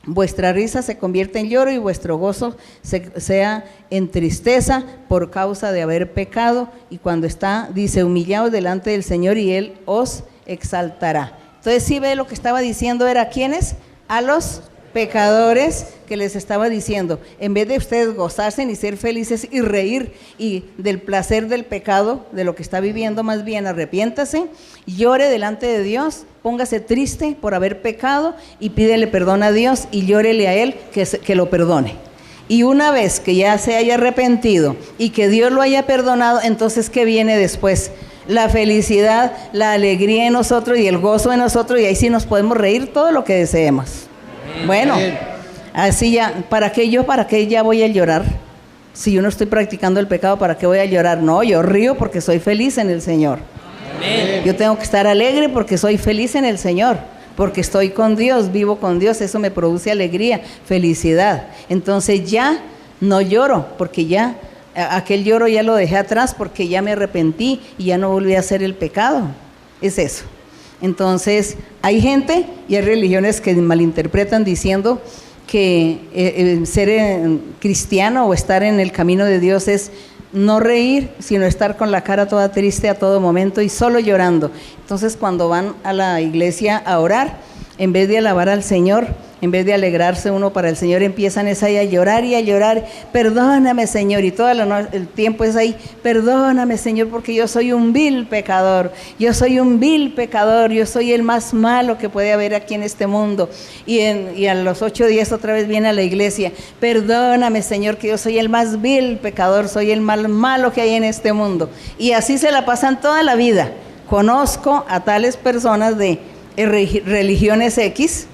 Vuestra risa se convierte en lloro y vuestro gozo sea en tristeza por causa de haber pecado. Y cuando está, dice, humillaos delante del Señor y Él os exaltará. Entonces, ¿sí ve lo que estaba diciendo? ¿Era a quiénes? A los pecadores, que les estaba diciendo, en vez de ustedes gozarse y ser felices y reír y del placer del pecado, de lo que está viviendo, más bien arrepiéntase, llore delante de Dios, póngase triste por haber pecado y pídele perdón a Dios y llórele a Él que lo perdone. Y una vez que ya se haya arrepentido y que Dios lo haya perdonado, entonces ¿qué viene después? La felicidad, la alegría en nosotros y el gozo en nosotros, y ahí sí nos podemos reír todo lo que deseemos. Bueno, así ya, ¿para qué ya voy a llorar? Si yo no estoy practicando el pecado, ¿para qué voy a llorar? No, yo río porque soy feliz en el Señor. Amén. Yo tengo que estar alegre porque soy feliz en el Señor, porque estoy con Dios, vivo con Dios, eso me produce alegría, felicidad. Entonces ya no lloro, porque ya aquel lloro ya lo dejé atrás, porque ya me arrepentí y ya no volví a hacer el pecado. Es eso. Entonces, hay gente y hay religiones que malinterpretan diciendo que ser cristiano o estar en el camino de Dios es no reír, sino estar con la cara toda triste a todo momento y solo llorando. Entonces, cuando van a la iglesia a orar, en vez de alabar al Señor, en vez de alegrarse uno para el Señor, empiezan es ahí a llorar, perdóname Señor, y todo el tiempo es ahí, perdóname Señor, porque yo soy un vil pecador, yo soy el más malo que puede haber aquí en este mundo, y a los 8 días otra vez viene a la iglesia, perdóname Señor, que yo soy el más vil pecador, soy el más malo que hay en este mundo, y así se la pasan toda la vida. Conozco a tales personas de religiones X,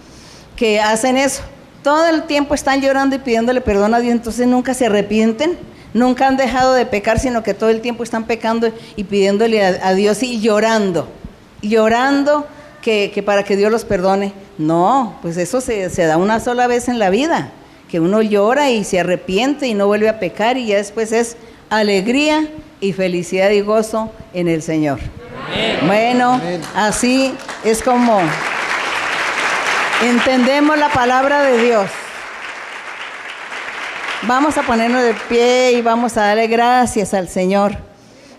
que hacen eso, todo el tiempo están llorando y pidiéndole perdón a Dios, entonces nunca se arrepienten, nunca han dejado de pecar, sino que todo el tiempo están pecando y pidiéndole a Dios y llorando que para que Dios los perdone. No, pues eso se da una sola vez en la vida, que uno llora y se arrepiente y no vuelve a pecar, y ya después es alegría y felicidad y gozo en el Señor. Amén. Bueno, amén. Así es como entendemos la palabra de Dios. Vamos a ponernos de pie y vamos a darle gracias al Señor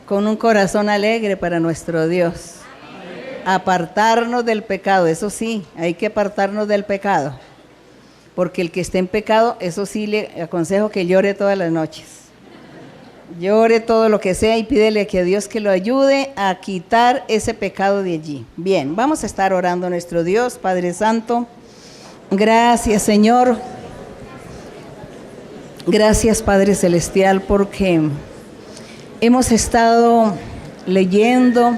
con un corazón alegre para nuestro Dios. Apartarnos del pecado, eso sí, hay que apartarnos del pecado, porque el que esté en pecado, eso sí le aconsejo que llore todas las noches. Llore todo lo que sea y pídele a Dios que lo ayude a quitar ese pecado de allí. Bien, vamos a estar orando a nuestro Dios, Padre Santo. Gracias, Señor. Gracias, Padre Celestial, porque hemos estado leyendo,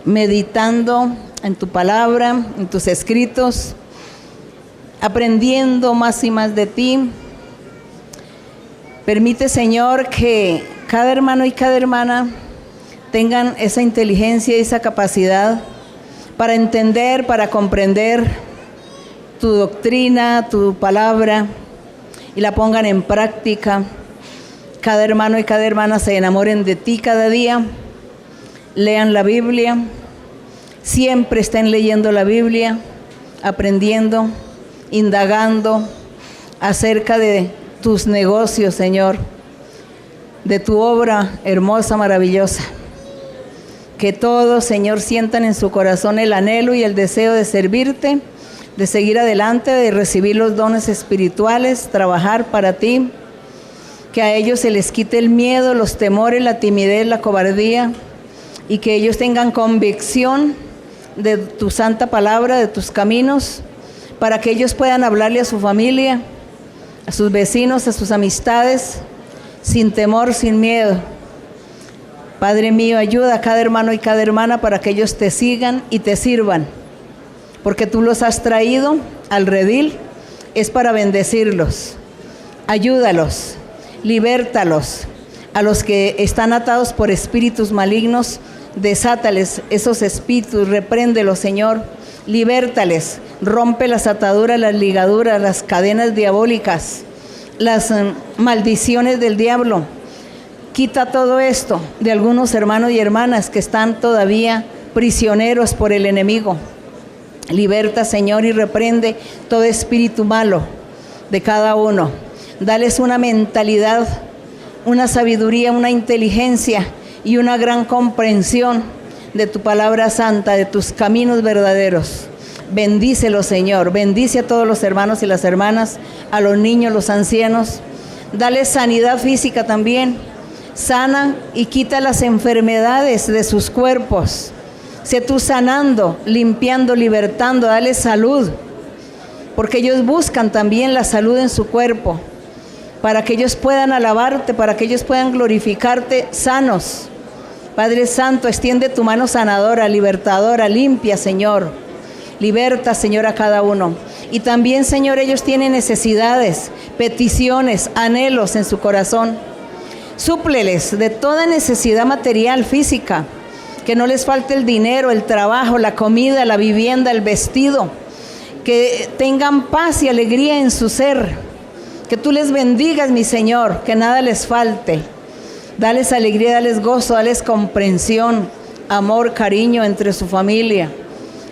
meditando en tu palabra, en tus escritos, aprendiendo más y más de ti. Permite, Señor, que cada hermano y cada hermana tengan esa inteligencia y esa capacidad para entender, para comprender tu doctrina, tu palabra, y la pongan en práctica. Cada hermano y cada hermana se enamoren de ti cada día, lean la Biblia, siempre estén leyendo la Biblia, aprendiendo, indagando acerca de tus negocios, Señor, de tu obra hermosa, maravillosa. Que todos, Señor, sientan en su corazón el anhelo y el deseo de servirte, de seguir adelante, de recibir los dones espirituales, trabajar para ti. Que a ellos se les quite el miedo, los temores, la timidez, la cobardía, y que ellos tengan convicción de tu santa palabra, de tus caminos, para que ellos puedan hablarle a su familia, a sus vecinos, a sus amistades, sin temor, sin miedo. Padre mío, ayuda a cada hermano y cada hermana para que ellos te sigan y te sirvan, porque tú los has traído al redil, es para bendecirlos. Ayúdalos, libértalos. A los que están atados por espíritus malignos, desátales esos espíritus, repréndelos, Señor. Libértales, rompe las ataduras, las ligaduras, las cadenas diabólicas, las maldiciones del diablo. Quita todo esto de algunos hermanos y hermanas que están todavía prisioneros por el enemigo. Liberta, Señor, y reprende todo espíritu malo de cada uno. Dales una mentalidad, una sabiduría, una inteligencia y una gran comprensión de tu palabra santa, de tus caminos verdaderos. Bendícelos, Señor. Bendice a todos los hermanos y las hermanas, a los niños, los ancianos. Dale sanidad física también. Sana y quita las enfermedades de sus cuerpos. Sé tú sanando, limpiando, libertando. Dale salud, porque ellos buscan también la salud en su cuerpo, para que ellos puedan alabarte, para que ellos puedan glorificarte sanos. Padre Santo, extiende tu mano sanadora, libertadora, limpia, Señor. Liberta, Señor, a cada uno. Y también, Señor, ellos tienen necesidades, peticiones, anhelos en su corazón. Súpleles de toda necesidad material, física, que no les falte el dinero, el trabajo, la comida, la vivienda, el vestido, que tengan paz y alegría en su ser, que tú les bendigas, mi Señor, que nada les falte. Dales alegría, dales gozo, dales comprensión, amor, cariño entre su familia,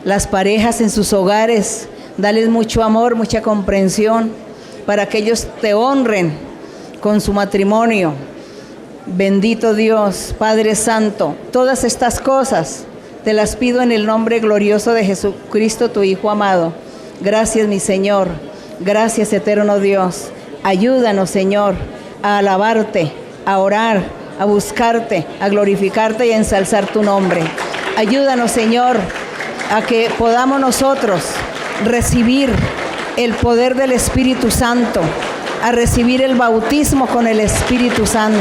las parejas en sus hogares, dales mucho amor, mucha comprensión, para que ellos te honren con su matrimonio. Bendito Dios, Padre Santo, todas estas cosas te las pido en el nombre glorioso de Jesucristo, tu Hijo amado. Gracias, mi Señor. Gracias, eterno Dios. Ayúdanos, Señor, a alabarte, a orar, a buscarte, a glorificarte y a ensalzar tu nombre. Ayúdanos, Señor, a que podamos nosotros recibir el poder del Espíritu Santo, a recibir el bautismo con el Espíritu Santo,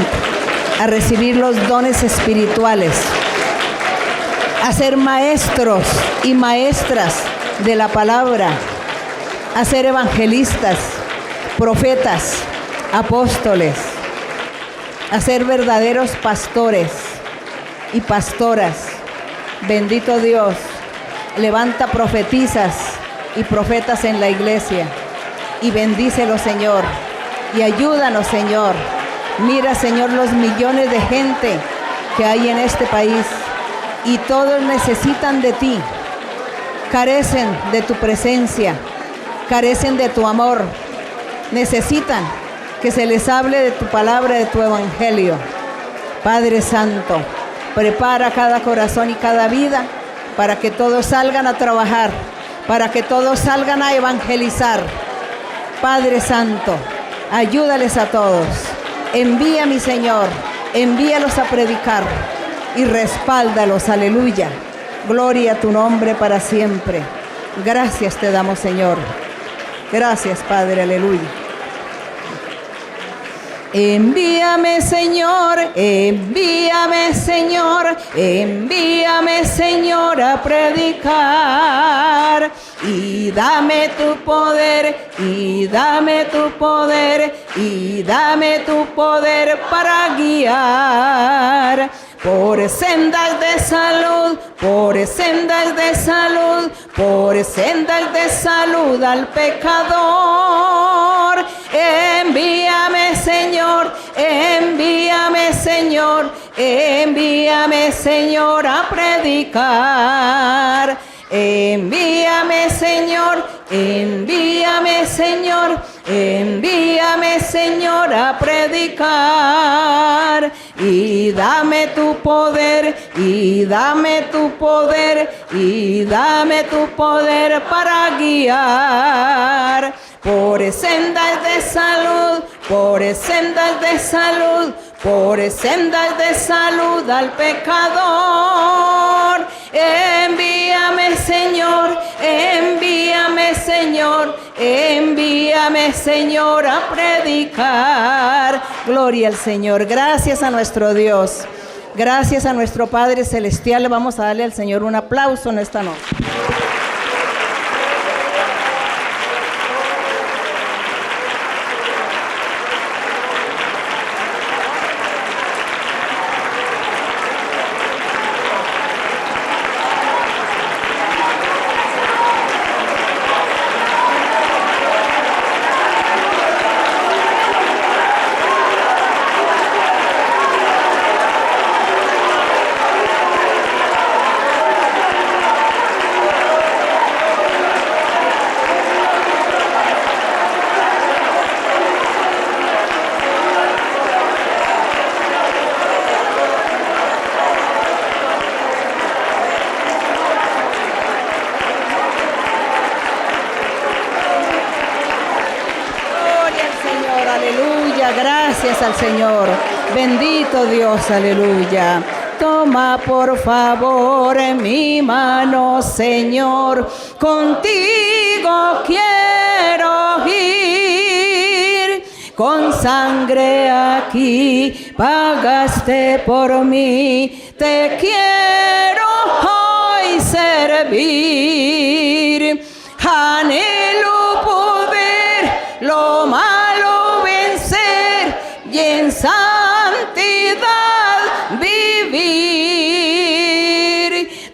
a recibir los dones espirituales, a ser maestros y maestras de la palabra, a ser evangelistas, profetas, apóstoles, a ser verdaderos pastores y pastoras. Bendito Dios, levanta profetisas y profetas en la iglesia y bendícelos, Señor, y ayúdanos, Señor. Mira, Señor, los millones de gente que hay en este país y todos necesitan de ti, carecen de tu presencia, carecen de tu amor, necesitan que se les hable de tu palabra, de tu evangelio. Padre Santo, prepara cada corazón y cada vida para que todos salgan a trabajar, para que todos salgan a evangelizar. Padre Santo, ayúdales a todos. Envía, mi Señor, envíalos a predicar y respáldalos, aleluya. Gloria a tu nombre para siempre. Gracias te damos, Señor. Gracias, Padre, aleluya. Envíame, Señor, envíame, Señor, envíame, Señor, a predicar. Y dame tu poder, y dame tu poder, y dame tu poder para guiar. Por sendas de salud, por sendas de salud, por sendas de salud al pecador. Envíame, Señor, envíame, Señor, envíame, Señor, a predicar. Envíame, Señor, envíame, Señor, envíame, Señor, a predicar. Y dame tu poder, y dame tu poder, y dame tu poder para guiar. Por sendas de salud, por sendas de salud, por sendas de salud al pecador. Envíame, Señor, envíame, Señor, envíame, Señor, a predicar. Gloria al Señor. Gracias a nuestro Dios. Gracias a nuestro Padre Celestial. Vamos a darle al Señor un aplauso en esta noche. gracias al Señor. Bendito Dios, aleluya. Toma por favor en mi mano, Señor, contigo quiero ir. Con sangre aquí pagaste por mí, te quiero hoy servir. Anhelo poder lo malo vencer y en santidad vivir.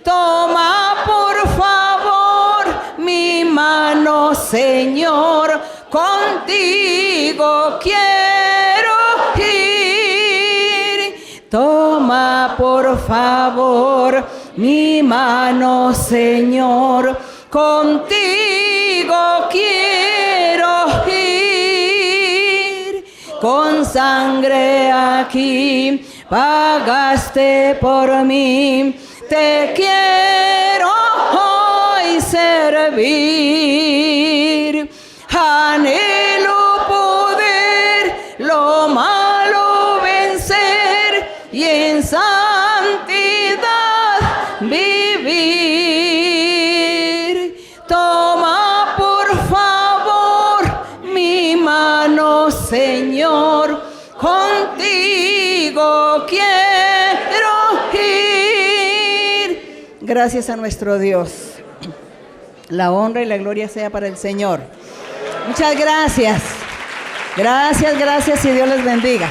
Toma por favor mi mano, Señor, contigo quiero ir. Toma por favor mi mano, Señor, contigo quiero ir. Con sangre aquí pagaste por mí, te quiero hoy servir. Anhelo poder lo malo vencer y en santidad vivir. Toma por favor mi mano, Señor, contigo quiero ir. Gracias a nuestro Dios. La honra y la gloria sea para el Señor. Muchas gracias. Gracias y Dios les bendiga.